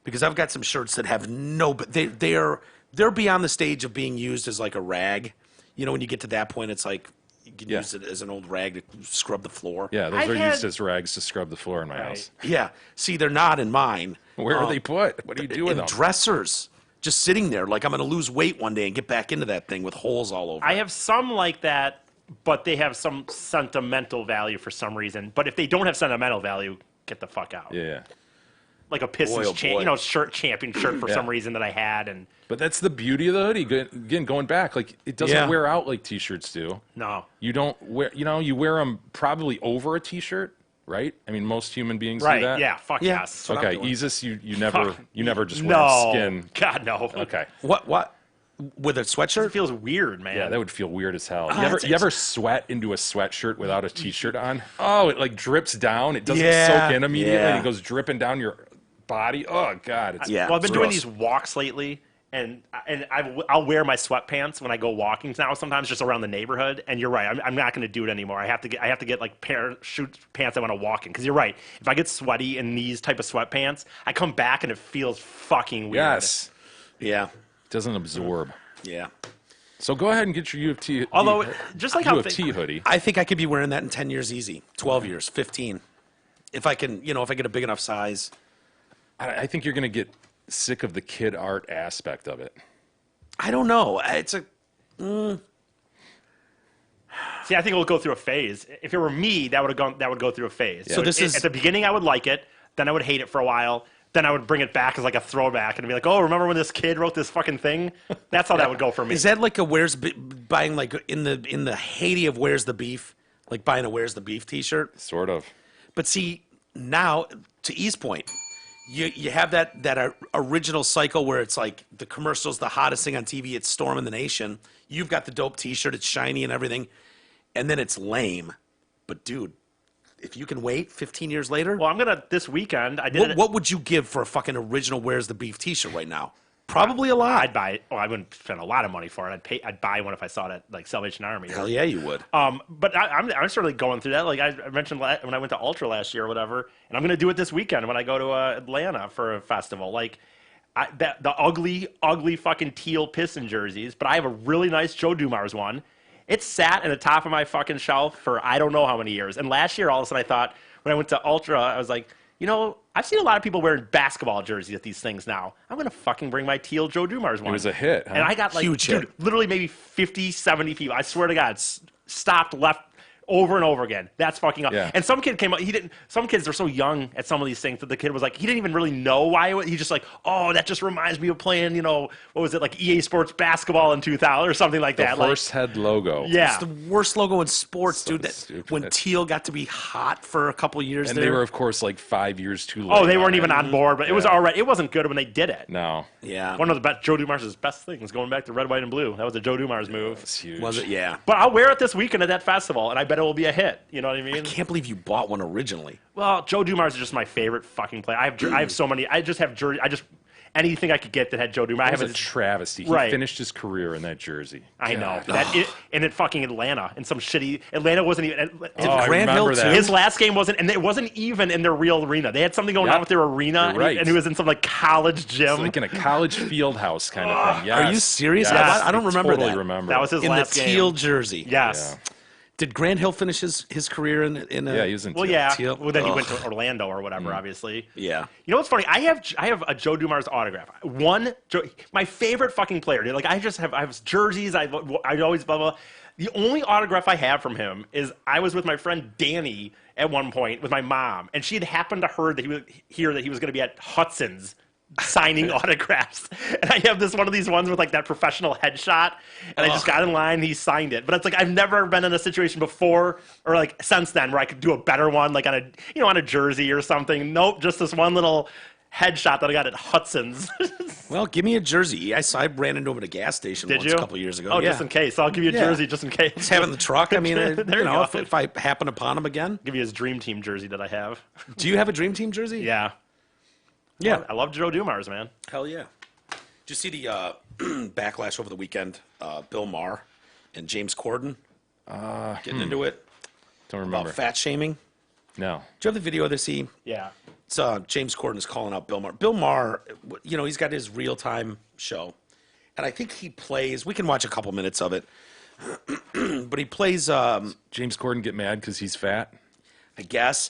because I've got some shirts that have no, but they're beyond the stage of being used as like a rag. When you get to that point, it's like you can Yeah. use it as an old rag to scrub the floor. Yeah, those I've are had- used as rags to scrub the floor in my house. Yeah. See, they're not in mine. Where are they put? What do you do with In them? dressers, just sitting there, like I'm going to lose weight one day and get back into that thing with holes all over. I have some like that, but they have some sentimental value for some reason. But if they don't have sentimental value, get the fuck out. Yeah. Like a Pistons boy. champion shirt for some reason that I had, and But that's the beauty of the hoodie. Again, going back, like it doesn't Yeah. wear out like T-shirts do. no. You don't wear, you wear them probably over a T-shirt, right? I mean, most human beings do Right? that. Yeah. Fuck Yeah. yes. what I'm Okay, doing. Isis, you never just wear No. skin. God no. Okay. What? With a It sweatshirt? feels weird, man. Yeah, that would feel weird as hell. it's- You ever sweat into a sweatshirt without a T-shirt on? Oh, it like drips down. It doesn't Yeah. soak in immediately. Yeah. It goes dripping down your body. Oh God, it's Yeah. Well, I've been it's doing gross. these walks lately, and I'll wear my sweatpants when I go walking now. Sometimes just around the neighborhood. And you're right, I'm not going to do it anymore. I have to get like parachute pants I want to walk in. Because you're right, if I get sweaty in these type of sweatpants, I come back and it feels fucking weird. yes, Yeah. it doesn't absorb. Yeah. So go ahead and get your U of T. Although, just like how U of T hoodie. I think I could be wearing that in 10 years easy. 12 years, 15. If I can, if I get a big enough size. I think you're going to get sick of the kid art aspect of it. I don't know. It's a See, I think it will go through a phase. If it were me, that would go through a phase. So this is- at the beginning, I would like it. Then I would hate it for a while. Then I would bring it back as like a throwback and be like, oh, remember when this kid wrote this fucking thing? That's how that would go for me. Is that like a buying like in the heyday of Where's the Beef? Like buying a Where's the Beef t-shirt? Sort of. But see, now, to E's point, you have that original cycle where it's like the commercial's the hottest thing on TV, it's storming the nation. You've got the dope t-shirt, it's shiny and everything, and then it's lame. But dude, if you can wait 15 years later, Well, I'm gonna this weekend. I did. what would you give for a fucking original Where's the Beef t-shirt right now? Probably a lot. I'd buy it. Well, I wouldn't spend a lot of money for it. I'd buy one if I saw it at like Salvation Army. Hell yeah, you would. But I'm sort of going through that. Like I mentioned when I went to Ultra last year or whatever, and I'm going to do it this weekend when I go to Atlanta for a festival. Like the ugly fucking teal piston jerseys. But I have a really nice Joe Dumars one. It sat at the top of my fucking shelf for I don't know how many years. And last year, all of a sudden, I thought when I went to Ultra, I was like, you know, I've seen a lot of people wearing basketball jerseys at these things now. I'm going to fucking bring my teal Joe Dumars one. It was a hit, huh? And I got like, Huge hit. literally maybe 50, 70 people. I swear to God, stopped, left, over and over again. That's fucking up. Yeah. And some kid came up. He didn't. Some kids are so young at some of these things that the kid was like, he didn't even really know why it was. He just like, oh, that just reminds me of playing, you know, what was it, like EA Sports basketball in 2000 or something like The that. horse head logo. Yeah. It's the worst logo in sports, So dude. stupid. When teal got to be hot for a couple years And there. they were, of course, like 5 years too late. Oh, they weren't on even it. on board, but it was Yeah. all right. It wasn't good when they did it. No. yeah. One of the best, Joe Dumars' best things, going back to red, white, and blue. That was a Joe Dumars move. It's huge. Was it? Yeah. But I'll wear it this weekend at that festival, and I bet it will be a hit. You know what I mean? I can't believe you bought one originally. Well, Joe Dumars is just my favorite fucking player. I have so many. I just have jersey. Anything I could get that had Joe Dumars. I It have was a travesty. He Right. finished his career in that jersey. I know God. and in fucking Atlanta, in some shitty Atlanta wasn't even. Oh, I Grand Hill remember that. too? His last game wasn't, and it wasn't even in their real arena. They had something going Yep. on with their arena, You're right. and he was in some like college gym. It's like in a college field house kind of thing. Yes. Are you serious? Yes. I don't remember totally that. remember. That was his In the last teal game. jersey. Yes. Yeah. Did Grant Hill finish his career in a... Yeah, he was in Well, teal. yeah. Teal? Well, then he Ugh. went to Orlando or whatever, obviously. Yeah. You know what's funny? I have a Joe Dumars autograph. My favorite fucking player, dude. Like I have jerseys. I always blah blah. The only autograph I have from him is I was with my friend Danny at one point with my mom, and she had happened to hear that he was going to be at Hudson's signing autographs, and I have one of these ones with like that professional headshot, and I just got in line and he signed it. But it's like I've never been in a situation before or like since then where I could do a better one, like on a jersey or something. Nope, just this one little headshot that I got at Hudson's. Well, give me a jersey. I ran into him at a gas station Did once you? a couple years ago. Oh, yeah. just in case. I'll give you a Yeah. jersey just in case. Just having the truck. I mean, There you go. if I happen upon him again. Give you his Dream Team jersey that I have. Do you have a Dream Team jersey? Yeah. Yeah. I love Joe Dumars, man. Hell yeah. Did you see the backlash over the weekend? Bill Maher and James Corden getting into it Don't about remember. fat shaming. No. Do you have the video of this? Yeah. It's James Corden is calling out Bill Maher. Bill Maher, you know, he's got his real-time show, and I think he plays. We can watch a couple minutes of it, but he plays. James Corden get mad because he's fat? I guess.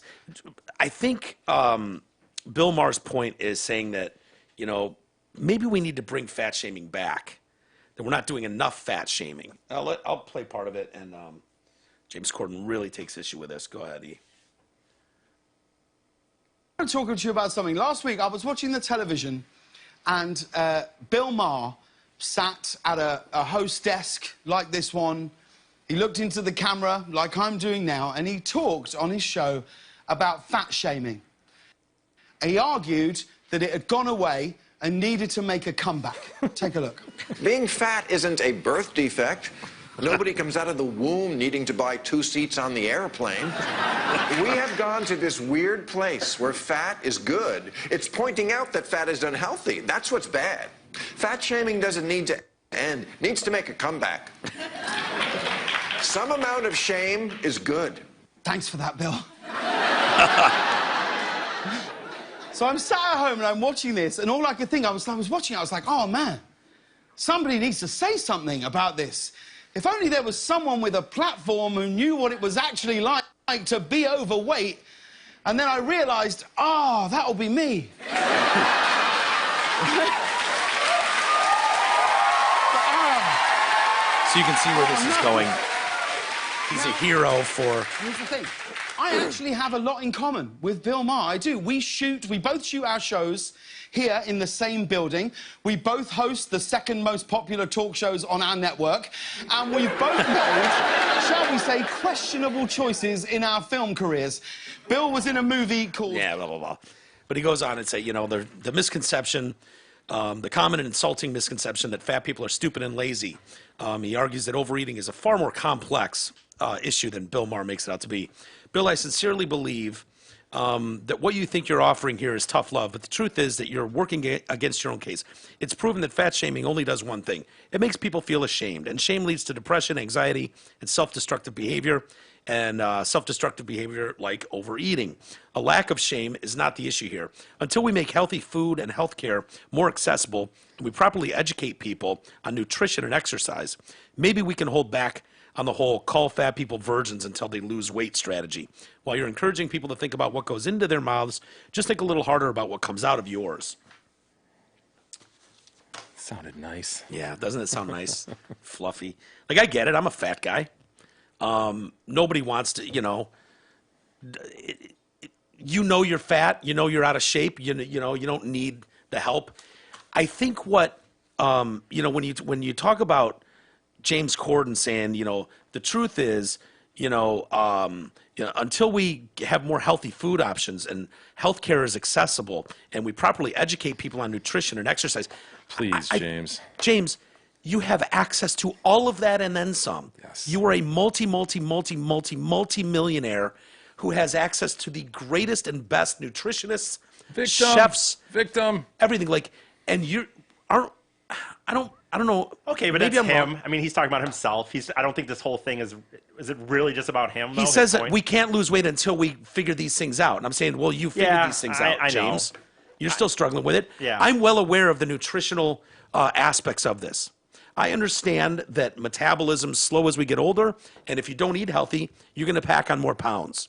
I think Bill Maher's point is saying that, you know, maybe we need to bring fat shaming back. That we're not doing enough fat shaming. I'll play part of it, and James Corden really takes issue with this. Go ahead, E. I'm talking to you about something. Last week, I was watching the television, and Bill Maher sat at a host desk like this one. He looked into the camera like I'm doing now, and he talked on his show about fat shaming. He argued that it had gone away and needed to make a comeback. Take a look. Being fat isn't a birth defect. Nobody comes out of the womb needing to buy 2 seats on the airplane. We have gone to this weird place where fat is good. It's pointing out that fat is unhealthy. That's what's bad. Fat shaming doesn't need to end. It needs to make a comeback. Some amount of shame is good. Thanks for that, Bill. So I'm sat at home and I'm watching this, and all I could think, I was watching it, I was like, oh, man, somebody needs to say something about this. If only there was someone with a platform who knew what it was actually like to be overweight. And then I realized, oh, that'll be me. So you can see where this is going. He's a hero for... Here's the thing. I actually have a lot in common with Bill Maher. I do. We both shoot our shows here in the same building. We both host the second most popular talk shows on our network. And we've both made, shall we say, questionable choices in our film careers. Bill was in a movie called... Yeah, blah, blah, blah. But he goes on and say, you know, the misconception, the common and insulting misconception that fat people are stupid and lazy. He argues that overeating is a far more complex issue than Bill Maher makes it out to be. Bill, I sincerely believe that what you think you're offering here is tough love, but the truth is that you're working against your own case. It's proven that fat shaming only does one thing. It makes people feel ashamed, and shame leads to depression, anxiety, and self-destructive behavior, and self-destructive behavior like overeating. A lack of shame is not the issue here. Until we make healthy food and health care more accessible, and we properly educate people on nutrition and exercise, maybe we can hold back on the whole call fat people virgins until they lose weight strategy. While you're encouraging people to think about what goes into their mouths, just think a little harder about what comes out of yours. Sounded nice. Yeah, doesn't it sound nice? Fluffy. Like, I get it. I'm a fat guy. Nobody wants to, you know, you're fat, you know you're out of shape, you know you don't need the help. I think what, you know, when you talk about James Corden saying, you know, the truth is, until we have more healthy food options and healthcare is accessible and we properly educate people on nutrition and exercise. Please, James. James, you have access to all of that and then some. Yes. You are a multi-millionaire who has access to the greatest and best nutritionists, chefs, everything. Like, and I don't know. Okay, but maybe that's I'm him. wrong. I mean, he's talking about himself. I don't think this whole thing is it really just about him, though? He says that we can't lose weight until we figure these things out. And I'm saying, well, you figured these things out, I James. know. You're still struggling with it. Yeah. I'm well aware of the nutritional aspects of this. I understand that metabolism's slow as we get older, and if you don't eat healthy, you're going to pack on more pounds.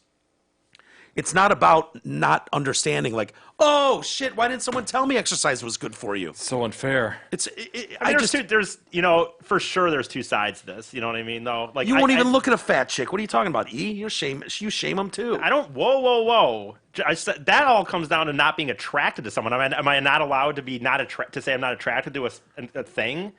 It's not about not understanding, like, oh, shit, why didn't someone tell me exercise was good for you? So unfair. There's, you know, for sure there's two sides to this. You know what I mean, though? Like, You won't even look at a fat chick. What are you talking about? You shame them, too. I don't. Whoa. I said that all comes down to not being attracted to someone. Am I not allowed to be to say I'm not attracted to a thing?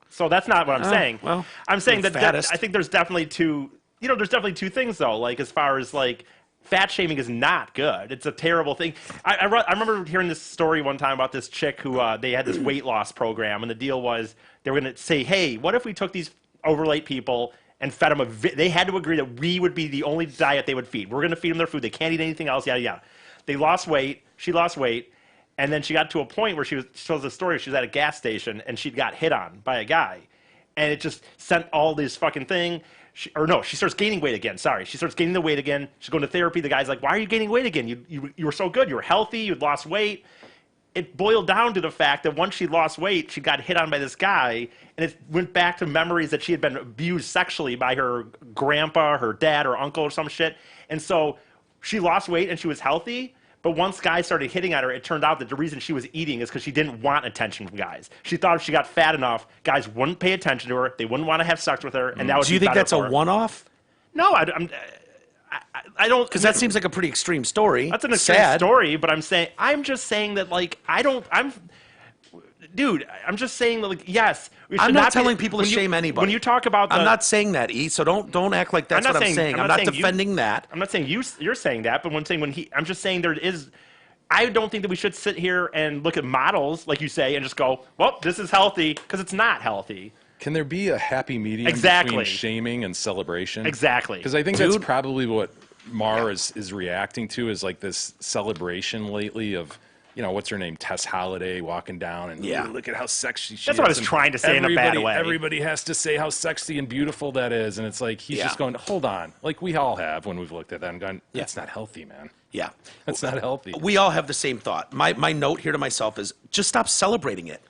So that's not what I'm saying. Well, I'm saying you're that fattest. I think there's definitely two. You know, there's definitely two things though. Like as far as like fat shaming is not good. It's a terrible thing. I remember hearing this story one time about this chick who they had this weight loss program, and the deal was they were going to say, hey, what if we took these overweight people and fed them they had to agree that we would be the only diet they would feed. We're going to feed them their food. They can't eat anything else. Yada yada. They lost weight. She lost weight. And then she got to a point where she tells the story. She was at a gas station and she got hit on by a guy, and it just sent all this fucking thing. She starts gaining weight again. Sorry, she starts gaining the weight again. She's going to therapy. The guy's like, "Why are you gaining weight again? You were so good. You were healthy. You'd lost weight." It boiled down to the fact that once she lost weight, she got hit on by this guy, and it went back to memories that she had been abused sexually by her grandpa, her dad, or uncle, or some shit. And so she lost weight and she was healthy. But once guys started hitting at her, it turned out that the reason she was eating is because she didn't want attention from guys. She thought if she got fat enough, guys wouldn't pay attention to her. They wouldn't want to have sex with her, and that would. Do you think that's a one-off? No, I don't. Because that seems like a pretty extreme story. That's an extreme story, but I'm just saying that, like, dude, I'm just saying that, like, yes. I'm not telling people to shame anybody. When you talk about I'm not saying that, E, so don't act like that's what I'm saying. I'm not defending that. I'm not saying you're saying that, but I'm just saying I don't think that we should sit here and look at models, like you say, and just go, well, this is healthy, because it's not healthy. Can there be a happy medium between shaming and celebration? Exactly. Because I think that's probably what Maher is reacting to, is like this celebration lately of, you know, what's her name? Tess Holliday walking down and look at how sexy she is. That's what I was trying to say in a bad way. Everybody has to say how sexy and beautiful that is. And it's like, he's just going, hold on. Like we all have when we've looked at that and gone, that's not healthy, man. Yeah. That's not healthy. We all have the same thought. My note here to myself is just stop celebrating it.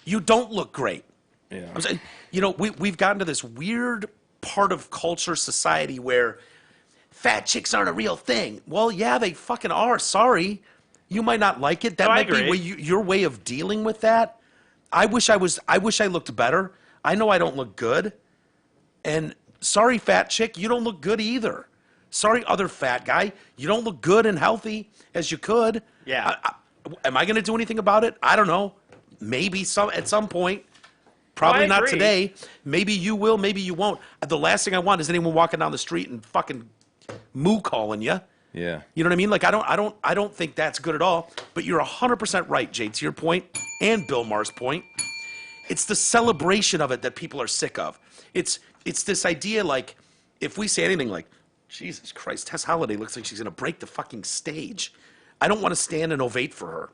You don't look great. Yeah. I'm saying, you know, we've gotten to this weird part of culture, society where fat chicks aren't a real thing. Well, yeah, they fucking are. Sorry. You might not like it. That might be your way of dealing with that. I wish I looked better. I know I don't look good. And sorry, fat chick, you don't look good either. Sorry, other fat guy, you don't look good and healthy as you could. Yeah. Am I going to do anything about it? I don't know. Maybe at some point. Probably not agree. today. Maybe you will, maybe you won't. The last thing I want is anyone walking down the street and fucking moo calling you. Yeah. You know what I mean? Like I don't think that's good at all. But you're 100% right, Jay, to your point, and Bill Maher's point. It's the celebration of it that people are sick of. It's this idea like if we say anything like, Jesus Christ, Tess Holliday looks like she's gonna break the fucking stage. I don't want to stand and ovate for her.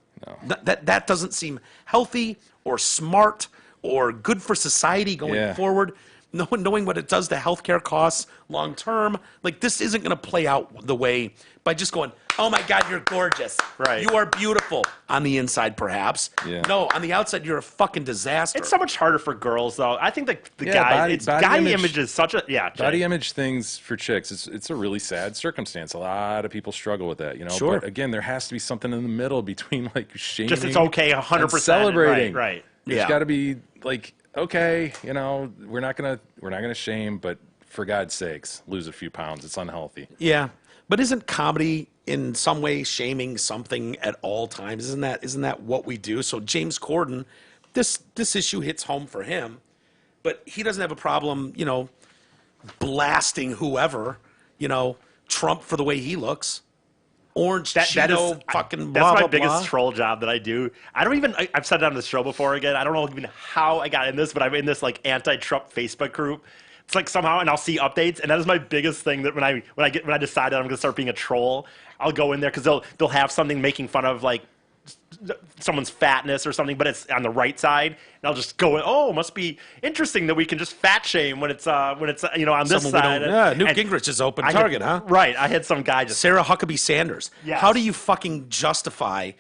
No. That doesn't seem healthy or smart or good for society going forward. Knowing what it does to healthcare costs long term, like this isn't going to play out the way by just going, "Oh my God, you're gorgeous, Right? You are beautiful." On the inside, perhaps. Yeah. No, on the outside, you're a fucking disaster. It's so much harder for girls, though. I think the Yeah, guy image is such a Jay. Body image things for chicks, it's a really sad circumstance. A lot of people struggle with that, you know. Sure. But again, there has to be something in the middle between like shaming, Just it's okay, 100% and celebrating. Right. There's Yeah. got to be like, okay, you know, we're not gonna shame, but for God's sakes, lose a few pounds. It's unhealthy. Yeah, but isn't comedy in some way shaming something at all times? Isn't that what we do? So James Corden, this issue hits home for him, but he doesn't have a problem, you know, blasting whoever, you know, Trump for the way he looks. Orange That Cheeto is fucking that's blah, my blah, biggest blah. troll job that I do. I've said it on the show before again. I don't know even how I got in this, but I'm in this like anti-Trump Facebook group. It's like somehow, and I'll see updates, and that is my biggest thing. That when I decide that I'm going to start being a troll, I'll go in there because they'll have something making fun of like someone's fatness or something, but it's on the right side, and I'll just go, "Oh, must be interesting that we can just fat shame when it's you know on this Someone we side." don't- yeah, Newt And Gingrich is open I had- target, huh? Right. I had some guy just Sarah Huckabee Sanders. Yes. How do you fucking justify,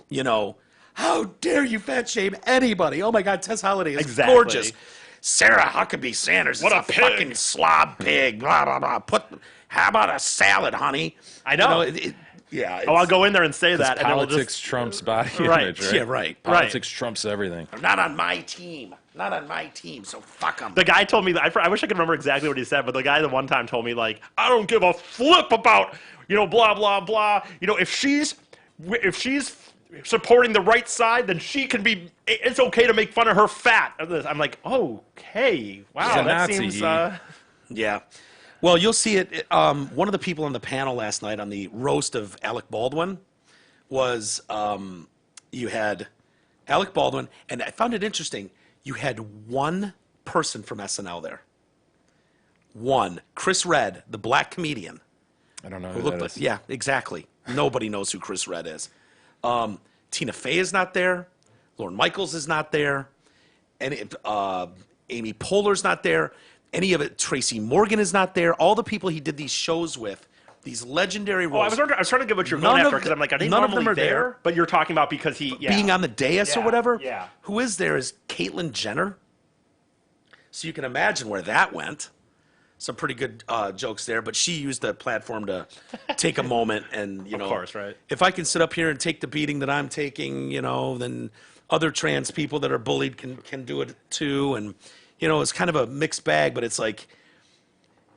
you know, how dare you fat shame anybody? Oh my God, Tess Holliday is Exactly. gorgeous. Sarah Huckabee Sanders is What a a pig. fucking slob pig. Blah blah blah. How about a salad, honey? I know. Yeah. Oh, I'll go in there and say that, and then we'll Politics just trumps body Right. image, right? Yeah, right. Politics trumps everything. Not on my team. Not on my team. So fuck them. The guy told me that I wish I could remember exactly what he said, but the guy the one time told me like, I don't give a flip about, you know, blah blah blah. You know, if she's supporting the right side, then she can be. It's okay to make fun of her fat. I'm like, okay, wow, He's a that Nazi. seems. Yeah. Well, you'll see it. One of the people on the panel last night on the roast of Alec Baldwin was you had Alec Baldwin, and I found it interesting. You had one person from SNL there. One. Chris Redd, the black comedian. I don't know Who who looked that like, is. yeah, exactly. Nobody knows who Chris Redd is. Tina Fey is not there. Lorne Michaels is not there. And Amy Poehler's not there. Any of it, Tracy Morgan is not there. All the people he did these shows with, these legendary roles. I was trying to get what you're None going of after because the- I'm like, are they none of normally them are there? there. But you're talking about because being on the dais or Yeah, whatever. yeah. Who is there is Caitlyn Jenner. So you can imagine where that went. Some pretty good jokes there, but she used the platform to take a moment and, you know. Of course, right. If I can sit up here and take the beating that I'm taking, you know, then other trans people that are bullied can do it too. And, you know, it's kind of a mixed bag, but it's like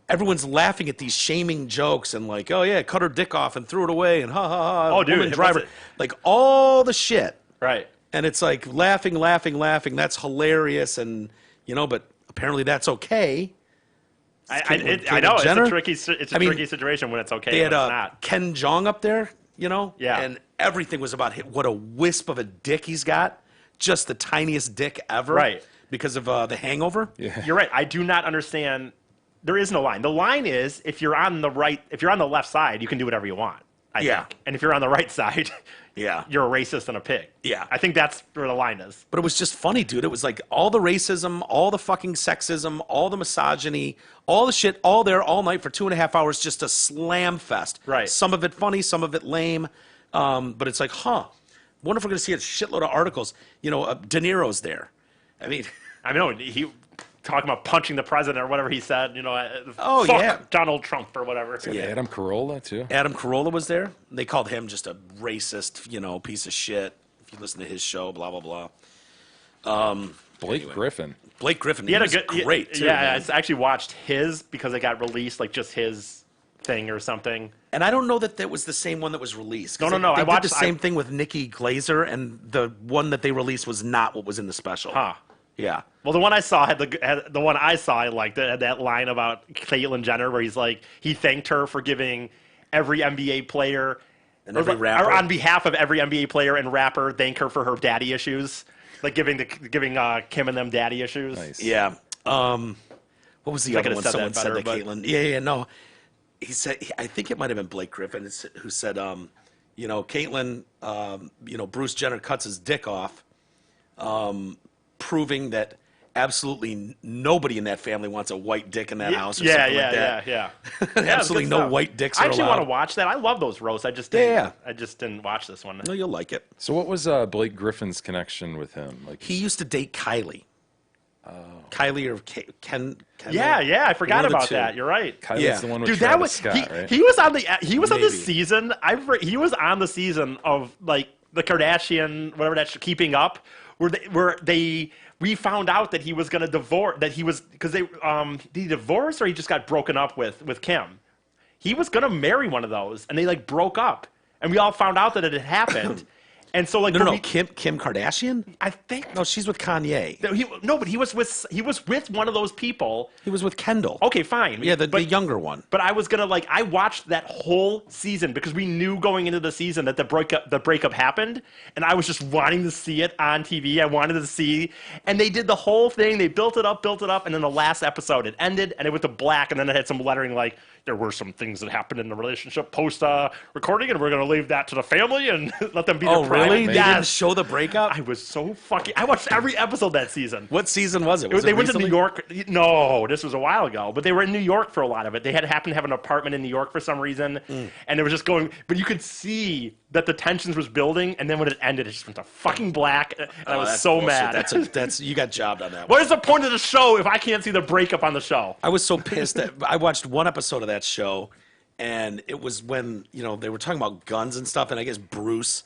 everyone's laughing at these shaming jokes and like, oh yeah, cut her dick off and threw it away and ha ha ha. Oh, dude, woman it driver. wasn't- Like all the shit. Right. And it's like laughing. That's hilarious. And, you know, but apparently that's okay. I know Jenner? it's a tricky tricky situation when it's okay They and had when it's not. Ken Jeong up there, you know? Yeah. And everything was about what a wisp of a dick he's got. Just the tiniest dick ever. Right. Because of The Hangover. Yeah. You're right. I do not understand. There is no line. The line is if you're on the left side, you can do whatever you want. I think. And if you're on the right side, Yeah. you're a racist and a pig. Yeah. I think that's where the line is. But it was just funny, dude. It was like all the racism, all the fucking sexism, all the misogyny, all the shit, all there, all night for 2.5 hours, just a slam fest. Right. Some of it funny, some of it lame. But it's like, wonder if we're going to see a shitload of articles. You know, De Niro's there. I mean, I know he talking about punching the president or whatever he said. You know, Oh, fuck yeah. Donald Trump or whatever. Yeah, Adam Carolla too. Adam Carolla was there. They called him just a racist, you know, piece of shit. If you listen to his show, blah, blah, blah. Blake Griffin. Blake Griffin, He had was a good, great too. Yeah, man. I actually watched his because it got released, like just his thing or something. And I don't know that was the same one that was released. 'Cause No. They I watched did the same thing with Nikki Glazer, and the one that they released was not what was in the special. Huh. Yeah. Well, the one I saw had the one I saw. I liked it. Had that line about Caitlyn Jenner where he's like he thanked her for giving every NBA player And every rapper. or on behalf of every NBA player and rapper, thank her for her daddy issues, like giving Kim and them daddy issues. Nice. Yeah. What was the I other could've one? said Someone that said better, that Caitlyn. Yeah, no. He said, I think it might have been Blake Griffin who said, Caitlyn, Bruce Jenner cuts his dick off, proving that absolutely nobody in that family wants a white dick in that house or something like that. Yeah. Absolutely no white dicks I are actually allowed. want to watch that. I love those roasts. I just didn't, Yeah. I just didn't watch this one. No, you'll like it. So what was Blake Griffin's connection with him? Like He used to date Kylie. Kylie or Ken. Yeah, I forgot One of the about two. that. You're right. Kylie's Yeah. the one with Dude, Travis that was Scott, right? he was on the Maybe. season. He was on the season of like the Kardashian, whatever that's Keeping Up, where we found out that he was going to divorce, that he was because did he divorce or he just got broken up with Kim. He was going to marry one of those, and they like broke up, and we all found out that it had happened. And so, like, No, Kim Kardashian? I think No, she's with Kanye. but he was with one of those people. He was with Kendall. Okay, fine. Yeah, the younger one. But I was gonna I watched that whole season because we knew going into the season that the breakup happened, and I was just wanting to see it on TV. I wanted to see, and they did the whole thing. They built it up, and then the last episode it ended, and it went to black, and then it had some lettering like there were some things that happened in the relationship post recording, and we're gonna leave that to the family and let them be. Oh, their private. really? They Yes. didn't show the breakup? I was so fucking. I watched every episode that season. What season was it? Was They it went to recently? New York. No, this was a while ago. But they were in New York for a lot of it. They happened to have an apartment in New York for some reason, and it was just going. But you could see that the tensions was building, and then when it ended, it just went to fucking black. And I was That's so bullshit. mad. That's you got jobbed on that one. What is the point of the show if I can't see the breakup on the show? I was so pissed that I watched one episode of that show, and it was when they were talking about guns and stuff, and I guess Bruce,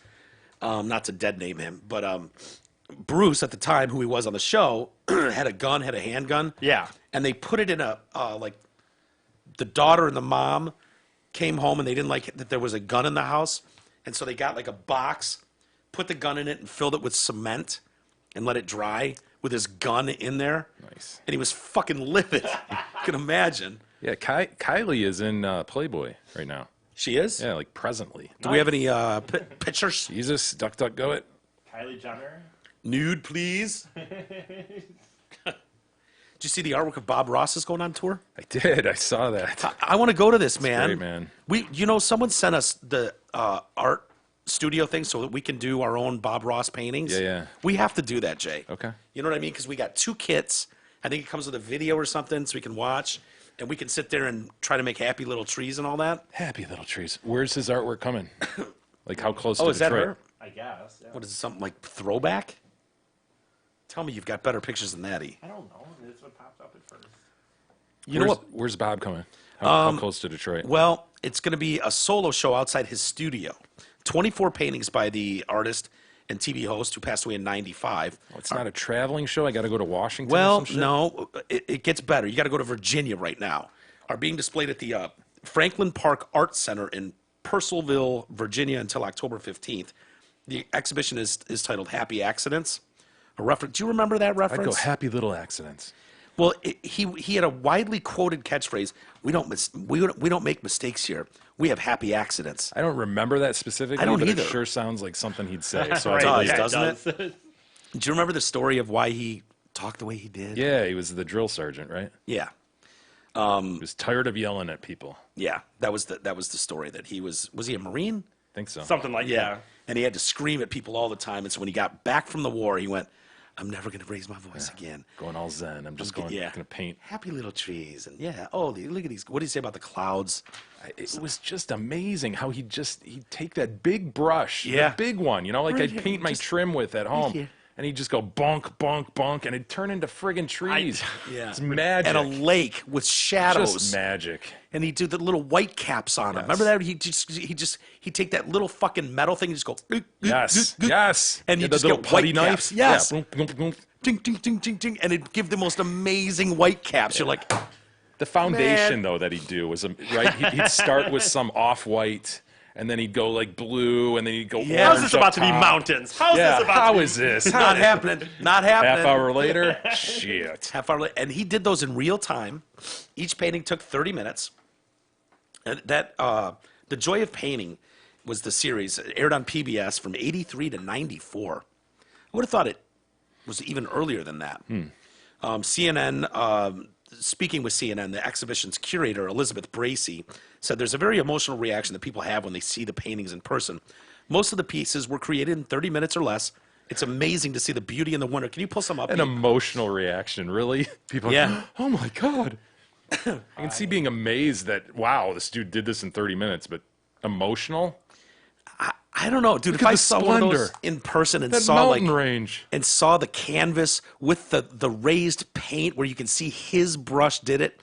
not to dead name him, but Bruce at the time, who he was on the show, had a handgun. Yeah. And they put it in a the daughter and the mom came home and they didn't like that there was a gun in the house, and so they got like a box, put the gun in it, and filled it with cement, and let it dry with his gun in there. Nice. And he was fucking livid. You can imagine. Yeah, Kylie is in Playboy right now. She is? Yeah, like presently. Do we have any pictures? Jesus, duck, duck, go it. Kylie Jenner. Nude, please. Did you see the artwork of Bob Ross is going on tour? I did. I saw that. I want to go to this, man. great, man. Someone sent us the art studio thing so that we can do our own Bob Ross paintings. Yeah. We have to do that, Jay. Okay. You know what I mean? Because we got 2 kits. I think it comes with a video or something so we can watch. And we can sit there and try to make happy little trees and all that. Happy little trees. Where's his artwork coming? Like how close to Is that Detroit? her? I guess. Yeah. What is it, something like throwback? Tell me you've got better pictures than that, E. I don't know. That's what popped up at first. You know what? Where's Bob coming? How close to Detroit? Well, it's going to be a solo show outside his studio. 24 paintings by the artist and TV host who passed away in 95. Oh, it's not a traveling show. I got to go to Washington. or Well, some shit? no, it gets better. You got to go to Virginia right now. Are being displayed at the Franklin Park Art Center in Purcellville, Virginia until October 15th. The exhibition is titled Happy Accidents. A reference. Do you remember that I'd reference? go happy little accidents. Well, he had a widely quoted catchphrase. We don't make mistakes here. We have happy accidents. I don't remember that specifically. I don't but either. It sure sounds like something he'd say. So Right. I does, believe it. doesn't it? Do you remember the story of why he talked the way he did? Yeah, he was the drill sergeant, right? Yeah. He was tired of yelling at people. Yeah. That was the story that he was he a Marine? I think so. Something like yeah. And he had to scream at people all the time. And so when he got back from the war, he went, I'm never going to raise my voice again. Going all zen. I'm just going to paint. Happy little trees. And look at these. What do you say about the clouds? It was just amazing how he'd take that big brush, Yeah. the big one, like Right I'd here, paint my just trim with at home. here. And he'd just go bonk, bonk, bonk, and it'd turn into friggin' trees. Yeah. It's magic. And a lake with shadows. Just magic. And he'd do the little white caps on them. Remember that? He'd take that little fucking metal thing and just go. Yes, yes. And Yeah, you the just little get putty white knife. caps. Yes. Yeah. Boom, boom, boom. ding, ding, ding, ding, ding, and it'd give the most amazing white caps. You're like, The foundation, Man. though, that he'd do was, right? He'd start with some off-white, and then he'd go, like, blue, and then he'd go orange. How's this up about to be top. mountains? How's Yeah, this about how to be? is this? not happening. Not happening. Half hour later? Shit. Half hour later. And he did those in real time. Each painting took 30 minutes. And that, The Joy of Painting was the series. It aired on PBS from 83 to 94. I would have thought it was even earlier than that. CNN, speaking with CNN, the exhibition's curator, Elizabeth Bracey, said there's a very emotional reaction that people have when they see the paintings in person. Most of the pieces were created in 30 minutes or less. It's amazing to see the beauty and the wonder. Can you pull some up? An emotional reaction, really? People, Yeah. oh my God. I can see being amazed that, wow, this dude did this in 30 minutes, but emotional? I don't know, dude. Look If at I the saw one of those splendor. in person and That saw mountain like range. and saw the canvas with the raised paint where you can see his brush did it,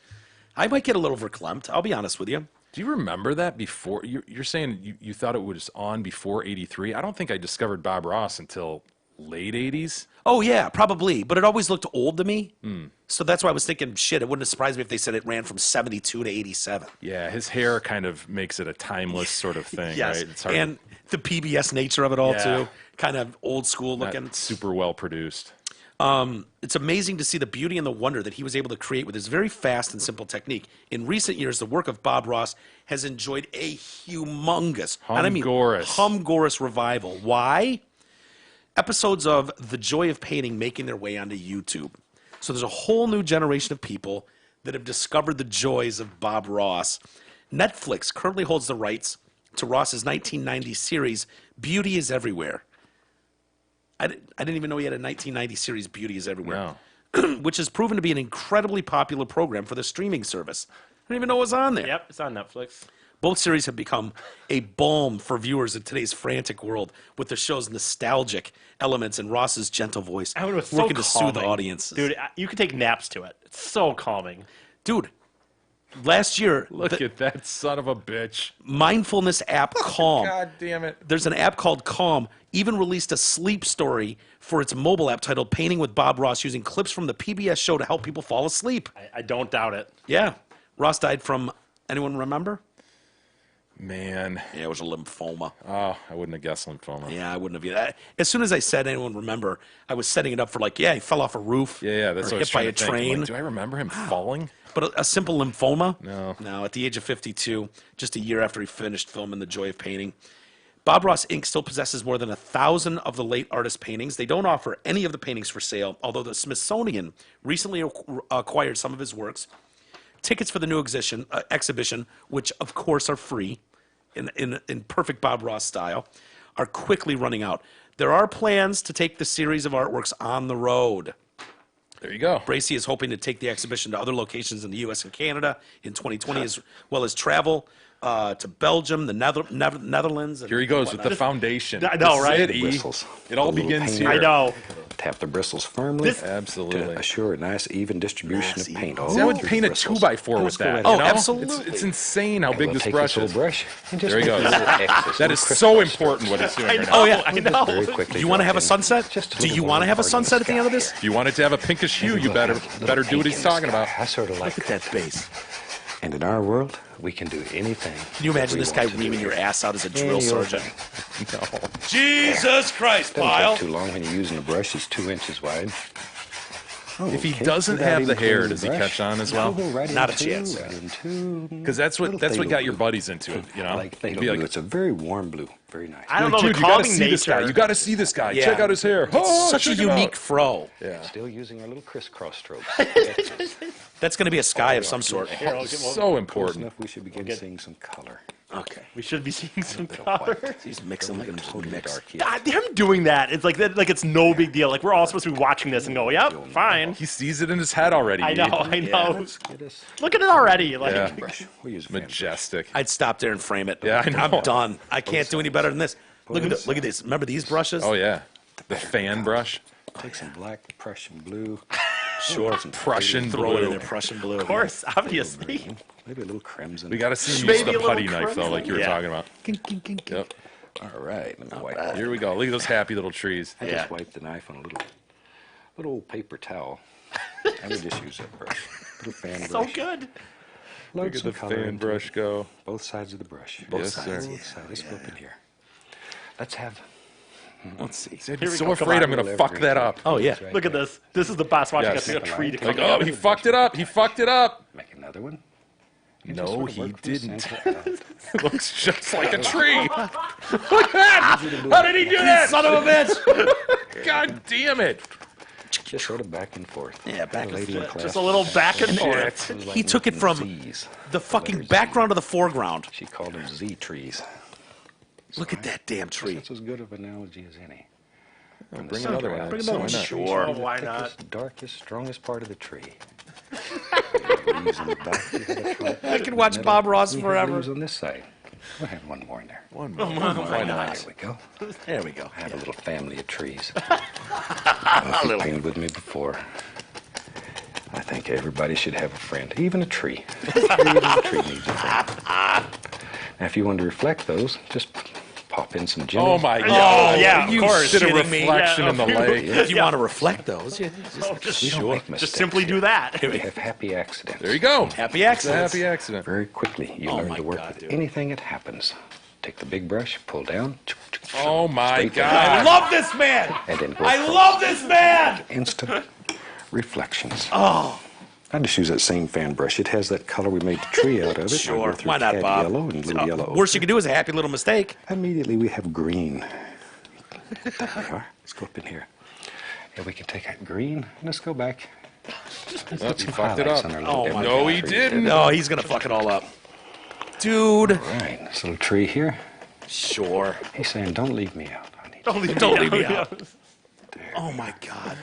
I might get a little verklempt. I'll be honest with you. Do you remember that before? You're saying you thought it was on before 83? I don't think I discovered Bob Ross until late 80s. Oh yeah, probably. But it always looked old to me. So that's why I was thinking, shit, it wouldn't have surprised me if they said it ran from 72 to 87. Yeah, his hair kind of makes it a timeless sort of thing, Yes. right? It's hard And the PBS nature of it all Yeah. too. Kind of old school not looking. super well produced. It's amazing to see the beauty and the wonder that he was able to create with his very fast and simple technique. In recent years, the work of Bob Ross has enjoyed a humongous, and I mean humongous revival. Why? Episodes of The Joy of Painting making their way onto YouTube. So there's a whole new generation of people that have discovered the joys of Bob Ross. Netflix currently holds the rights to Ross's 1990 series, Beauty is Everywhere. I didn't even know he had a 1990 series, Beauty is Everywhere, which has proven to be an incredibly popular program for the streaming service. I didn't even know it was on there. Yep, it's on Netflix. Both series have become a balm for viewers in today's frantic world, with the show's nostalgic elements and Ross's gentle voice I mean, it was so working to soothe calming. audiences. Dude, you could take naps to it. It's so calming. Dude, last year, Look at that son of a bitch. mindfulness app Calm. God damn it. There's an app called Calm, even released a sleep story for its mobile app titled Painting with Bob Ross, using clips from the PBS show to help people fall asleep. I don't doubt it. Yeah. Ross died from, anyone remember? Man. Yeah, it was a lymphoma. Oh, I wouldn't have guessed lymphoma. Yeah, I wouldn't have. As soon as I said anyone remember, I was setting it up for like, yeah, he fell off a roof. Yeah, that's or what I was hit by trying a to think. I'm train. like, do I remember him falling? But a simple lymphoma? No. No, at the age of 52, just a year after he finished filming The Joy of Painting. Bob Ross Inc. still possesses more than 1,000 of the late artist's paintings. They don't offer any of the paintings for sale, although the Smithsonian recently acquired some of his works. Tickets for the new exhibition, which of course are free, in perfect Bob Ross style, are quickly running out. There are plans to take the series of artworks on the road. There you go. Bracey is hoping to take the exhibition to other locations in the U.S. and Canada in 2020, as well as travel to Belgium, the Netherlands. And Here he goes with whatnot. the foundation. I know, The right? city. Bristles. It all A little begins paint. here. I know. Tap the bristles firmly Absolutely. to assure a nice, even distribution Nice, of paint. even. all See, I would through paint the a bristles. 2x4 with that. Oh, you know? absolutely. It's insane how And big we'll this take brush this is. little brush and just There he make goes. little X's, That little is so crisscross important what he's doing right now. Oh, yeah. I know. Very quickly Do you want to have a drop in sunset? just a Do little you more want to have a part of sunset at the sky end of this? here. If you want it to have a pinkish hue, you Little better little do what pink he's in the talking sky. about. I sort of like Look at that base. And in our world, we can do anything. Can you imagine we this guy want to do reaming your here. ass out as a drill Any old sergeant? thing. Jesus Christ, Doesn't Pyle. take too long when you're using a brush that's 2 inches wide. If he Okay, doesn't without have even the hair, cleaning does he brush, catch on as well? go right Not a into, chance. right into, Because that's what little got your phthalo buddies into it. You know, like You'd phthalo be blue. like, It's a very warm blue, very nice. I don't know dude, the you gotta calming see this guy. nature. You got to see this guy. Yeah. Check out his hair. Oh, Such a check him unique out. fro. Yeah. Still using our little crisscross strokes. That's going to be a sky of some sort. Here, I'll get- So Close important. enough, we should begin seeing some color. Okay. We should be seeing some color. He's mixing. Look at him just mix. Dark here. God, him doing that, it's like it's no big deal. Like we're all supposed to be watching this and go, "Yep, fine." He sees it in his head already. I know, dude. I know. Get us Look at it already. Like, Yeah. brush. We'll use a fan brush. Majestic. I'd stop there and frame it. Yeah, I know. I'm done. I can't do any better than this. Look at this. Remember these brushes? Oh yeah, the fan brush. Take some black Prussian blue. Sure. Prussian Throw it in blue. there, Prussian blue. of course, obviously. Green, maybe a little crimson. We got to see him Maybe use a the little putty knife though, like you were crimson. talking about. Kink, kink, kink, kink. Yep. All right, let me wipe. Here we go. Look at those happy little trees. I Yeah. just wiped the knife on a little paper towel. I would just use that brush. Little fan So brush. good. Load Look at some the color fan into brush it. go. Both sides of the brush. Yes, sir. Both sides. Let's go up in here. Let's have. Let's see. I'm Here we so go. Come afraid on, I'm going to little fuck evergreen that tree. up. Oh, yeah. That's right Look at there. this. This is the boss watching Yes. us a tree to come Like, down. oh, he fucked it up. He fucked it up. Make another one. No, he didn't. Center. It looks just like a tree. Look at that. How did he do that? Son of a bitch! God damn it. Just sort of back and forth. Yeah, back A and lady in forth. class Just a little back and said- forth. It was like He took it making from Z's. the fucking Letter Z. background to the foreground. She called them Z trees. Look at that damn tree. That's as good of an analogy as any. Bring another one. Bring another one. Sure. Oh, why not? Thickest, darkest, strongest part of the tree. Leaves in the back. You have a trunk. I could watch Middle. Bob Ross We have forever. leaves on this side. We'll have one more in there. One more. Why not? There we go. There we go. I have a little family of trees. I've painted with me before. I think everybody should have a friend, even a tree. Even a tree needs a friend. Now, if you want to reflect those, just pop in some Jimmy's. Oh, my Oh, God. yeah, of You course. did a Kidding me? reflection Yeah, in the of lake. If you want to reflect those, you just We don't make mistakes Just simply do here. that. We have happy accidents. There you go. happy It's a accidents. happy accident. Very quickly, you learn my to work God, with dude. anything that happens. Take the big brush, pull down. Oh, my Straight down. I God. love this man. And then go I across. love this man. Instant reflections. Oh. I just use that same fan brush. It has that color we made the tree out of it. I Sure. go through Why not, cad Bob? yellow and little yellow. Worst you can do is a happy little mistake. Immediately we have green. There we are. Let's go up in here. And we can take that green. Let's go back. Let's Oh, put he some fucked it highlights up. on our little Oh, my evergreen No, he tree. didn't. No, he's gonna fuck it all up, dude. Right. This little tree here. Sure. He's saying, don't leave me out. I need Don't leave me out. There Oh my God.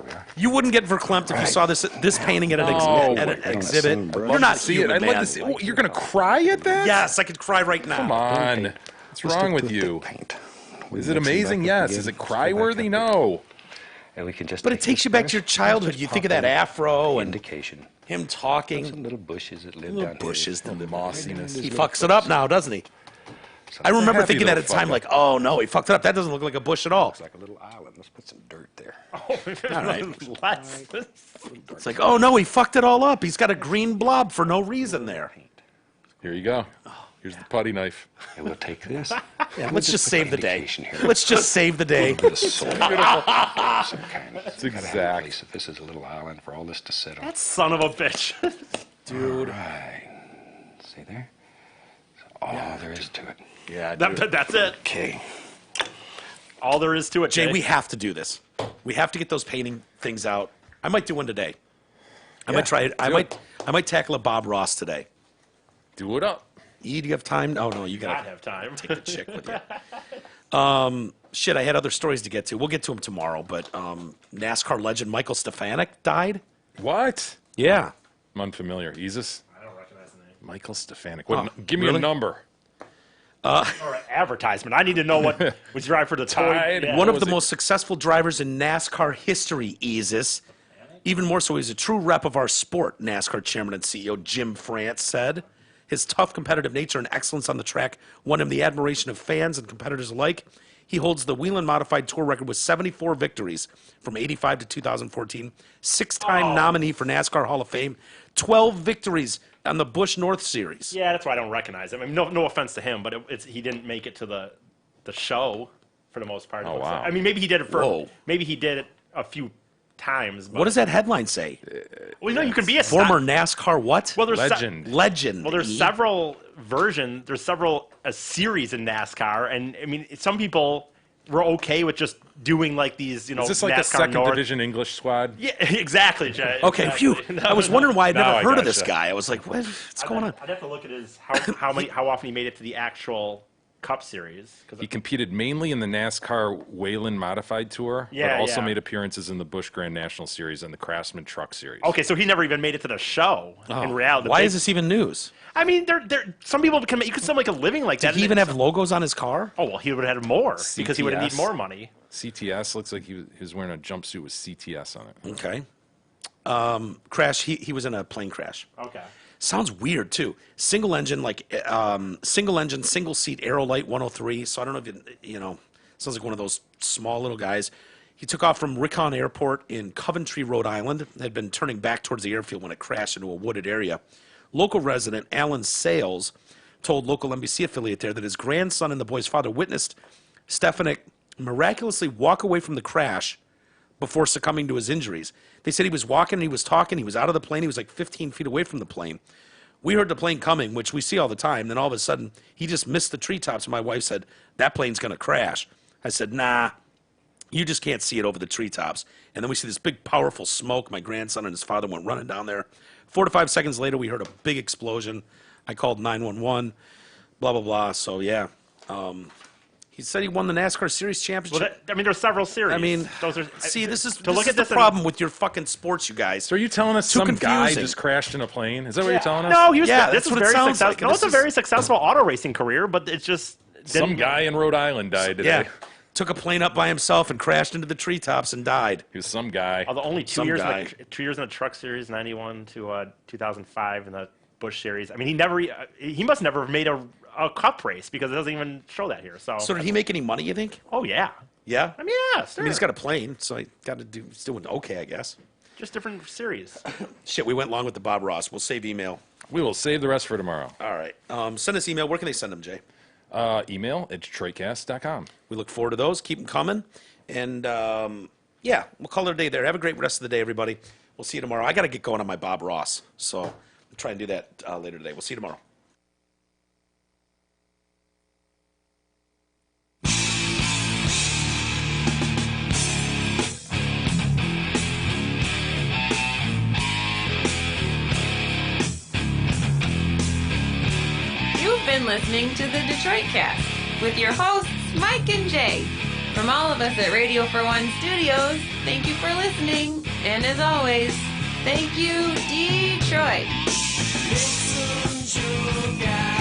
we are. You wouldn't get verklempt if you saw this painting at an, No. at an On that exhibit. same brush. You're not See it. human, I'd love man. to see. Oh, you're going to cry at that? Yes, I could cry right now. Come on. What's wrong with you? Paint. Is it amazing? Yes. Is it cry-worthy? No. And we can just But it take takes this you back to brush your and childhood. just You pop think of that in afro and indication. him talking. Some little bushes that live Little down bushes. here. The mossiness. He fucks it up now, doesn't he? I remember happy thinking that little at the time, fuck like, oh no, he fucked it up. That doesn't look like a bush at all. It's like a little island. Let's put some dirt there. All right. Let's. It's like, oh no, he fucked it all up. He's got a green blob for no reason there. Here you go. Here's the putty knife. And we'll take this. Yeah, let's just save the day. indication here. Let's just save the day. A bit of soil. Some kind. It's exact. If this is a little island for all this to sit on. Son of a bitch. Dude. Right. See there? All there is to it. Yeah, That's it. Okay. All there is to it. Jay, we have to do this. We have to get those painting things out. I might do one today. I might try it. I might tackle a Bob Ross today. Do it up. E, do you have time? Oh no, you not gotta have time. take the chick with you. Shit, I had other stories to get to. We'll get to them tomorrow. But NASCAR legend Michael Stefanik died. What? Yeah. I'm unfamiliar. Isis? I don't recognize the name. Michael Stefanik. What, Oh, give me really? a number. Or an advertisement. I need to know what was drive for the Tide. toy. Yeah. One of was the it? most successful drivers in NASCAR history, Isis. Even more so, he's a true rep of our sport, NASCAR chairman and CEO Jim France said. His tough competitive nature and excellence on the track won him the admiration of fans and competitors alike. He holds the Whelen Modified Tour record with 74 victories from 85 to 2014, six-time nominee for NASCAR Hall of Fame, 12 victories on the Busch North Series. Yeah, that's why I don't recognize him. I mean, no offense to him, but he didn't make it to the show for the most part. it Oh, looks wow. like. I mean, maybe he did it for. Whoa. Maybe he did it a few times. But, What does that headline say? Well, you can be a Former NASCAR what? Well, there's Legend. Legend. Well, there's E. several versions. There's several series in NASCAR, and I mean, some people were okay with just doing like these, Is this like NASCAR the second North. division English squad? Yeah, exactly, Jay. Okay, exactly. phew. I was wondering why I'd Now never I heard of this gotcha. guy. I was like, what's going on? I'd have to look at his how often he made it to the actual Cup Series. 'Cause He competed mainly in the NASCAR Whelen Modified Tour, Yeah, but also yeah. made appearances in the Busch Grand National Series and the Craftsman Truck Series. okay, so he never even made it to the show. In reality, Why is this even news? I mean, some people you could still make a living like that. Did he even have logos on his car? Oh well, he would have had more because he would have CTS. need more money. CTS looks like he was wearing a jumpsuit with CTS on it. Okay. Crash. He was in a plane crash. Okay. Sounds weird too. Single engine, single seat Aerolite 103. So I don't know if sounds like one of those small little guys. He took off from Rickon Airport in Coventry, Rhode Island, had been turning back towards the airfield when it crashed into a wooded area. Local resident Alan Sales told local NBC affiliate there that his grandson and the boy's father witnessed Stefanik miraculously walk away from the crash before succumbing to his injuries. They said he was walking, he was talking, he was out of the plane, he was like 15 feet away from the plane. We heard the plane coming, which we see all the time. Then all of a sudden, he just missed the treetops, and my wife said, that plane's going to crash. I said, nah, you just can't see it over the treetops. And then we see this big, powerful smoke. My grandson and his father went running down there. 4 to 5 seconds later, we heard a big explosion. I called 911, blah, blah, blah. So, yeah. He said he won the NASCAR Series Championship. Well, I mean, there's several series. I mean, those are. see, this is to look at the this problem with your fucking sports, you guys. So are you telling us Too some guy confusing. just crashed in a plane? Is that what you're telling us? No, he was. Yeah, this that's was what it very sounds successful. like. No, it's a This is- very successful auto racing career, but it's just Some guy in Rhode Island died today. Yeah. Took a plane up by himself and crashed into the treetops and died. He was some guy. Although only Some 2 years, guy. 2 years in the Truck Series, 91 to 2005 in the Busch Series. I mean, he must never have made a Cup race because it doesn't even show that here. So So did he make any money, you think? oh yeah, Yeah? I mean, yeah, I mean, he's got a plane, so he got to do. He's doing okay, I guess. just different series. Shit, we went long with the Bob Ross. We'll save email. We will save the rest for tomorrow. All right. Send us email. Where can they send them, Jay? Email at DetroitCast.com. We look forward to those. Keep them coming. And, yeah, we'll call it a day there. Have a great rest of the day, everybody. We'll see you tomorrow. I got to get going on my Bob Ross, so we'll try and do that later today. We'll see you tomorrow. You've been listening to the Detroit Cast with your hosts, Mike and Jay. From all of us at Radio for One Studios, thank you for listening. And as always, thank you, Detroit. Listen, sugar.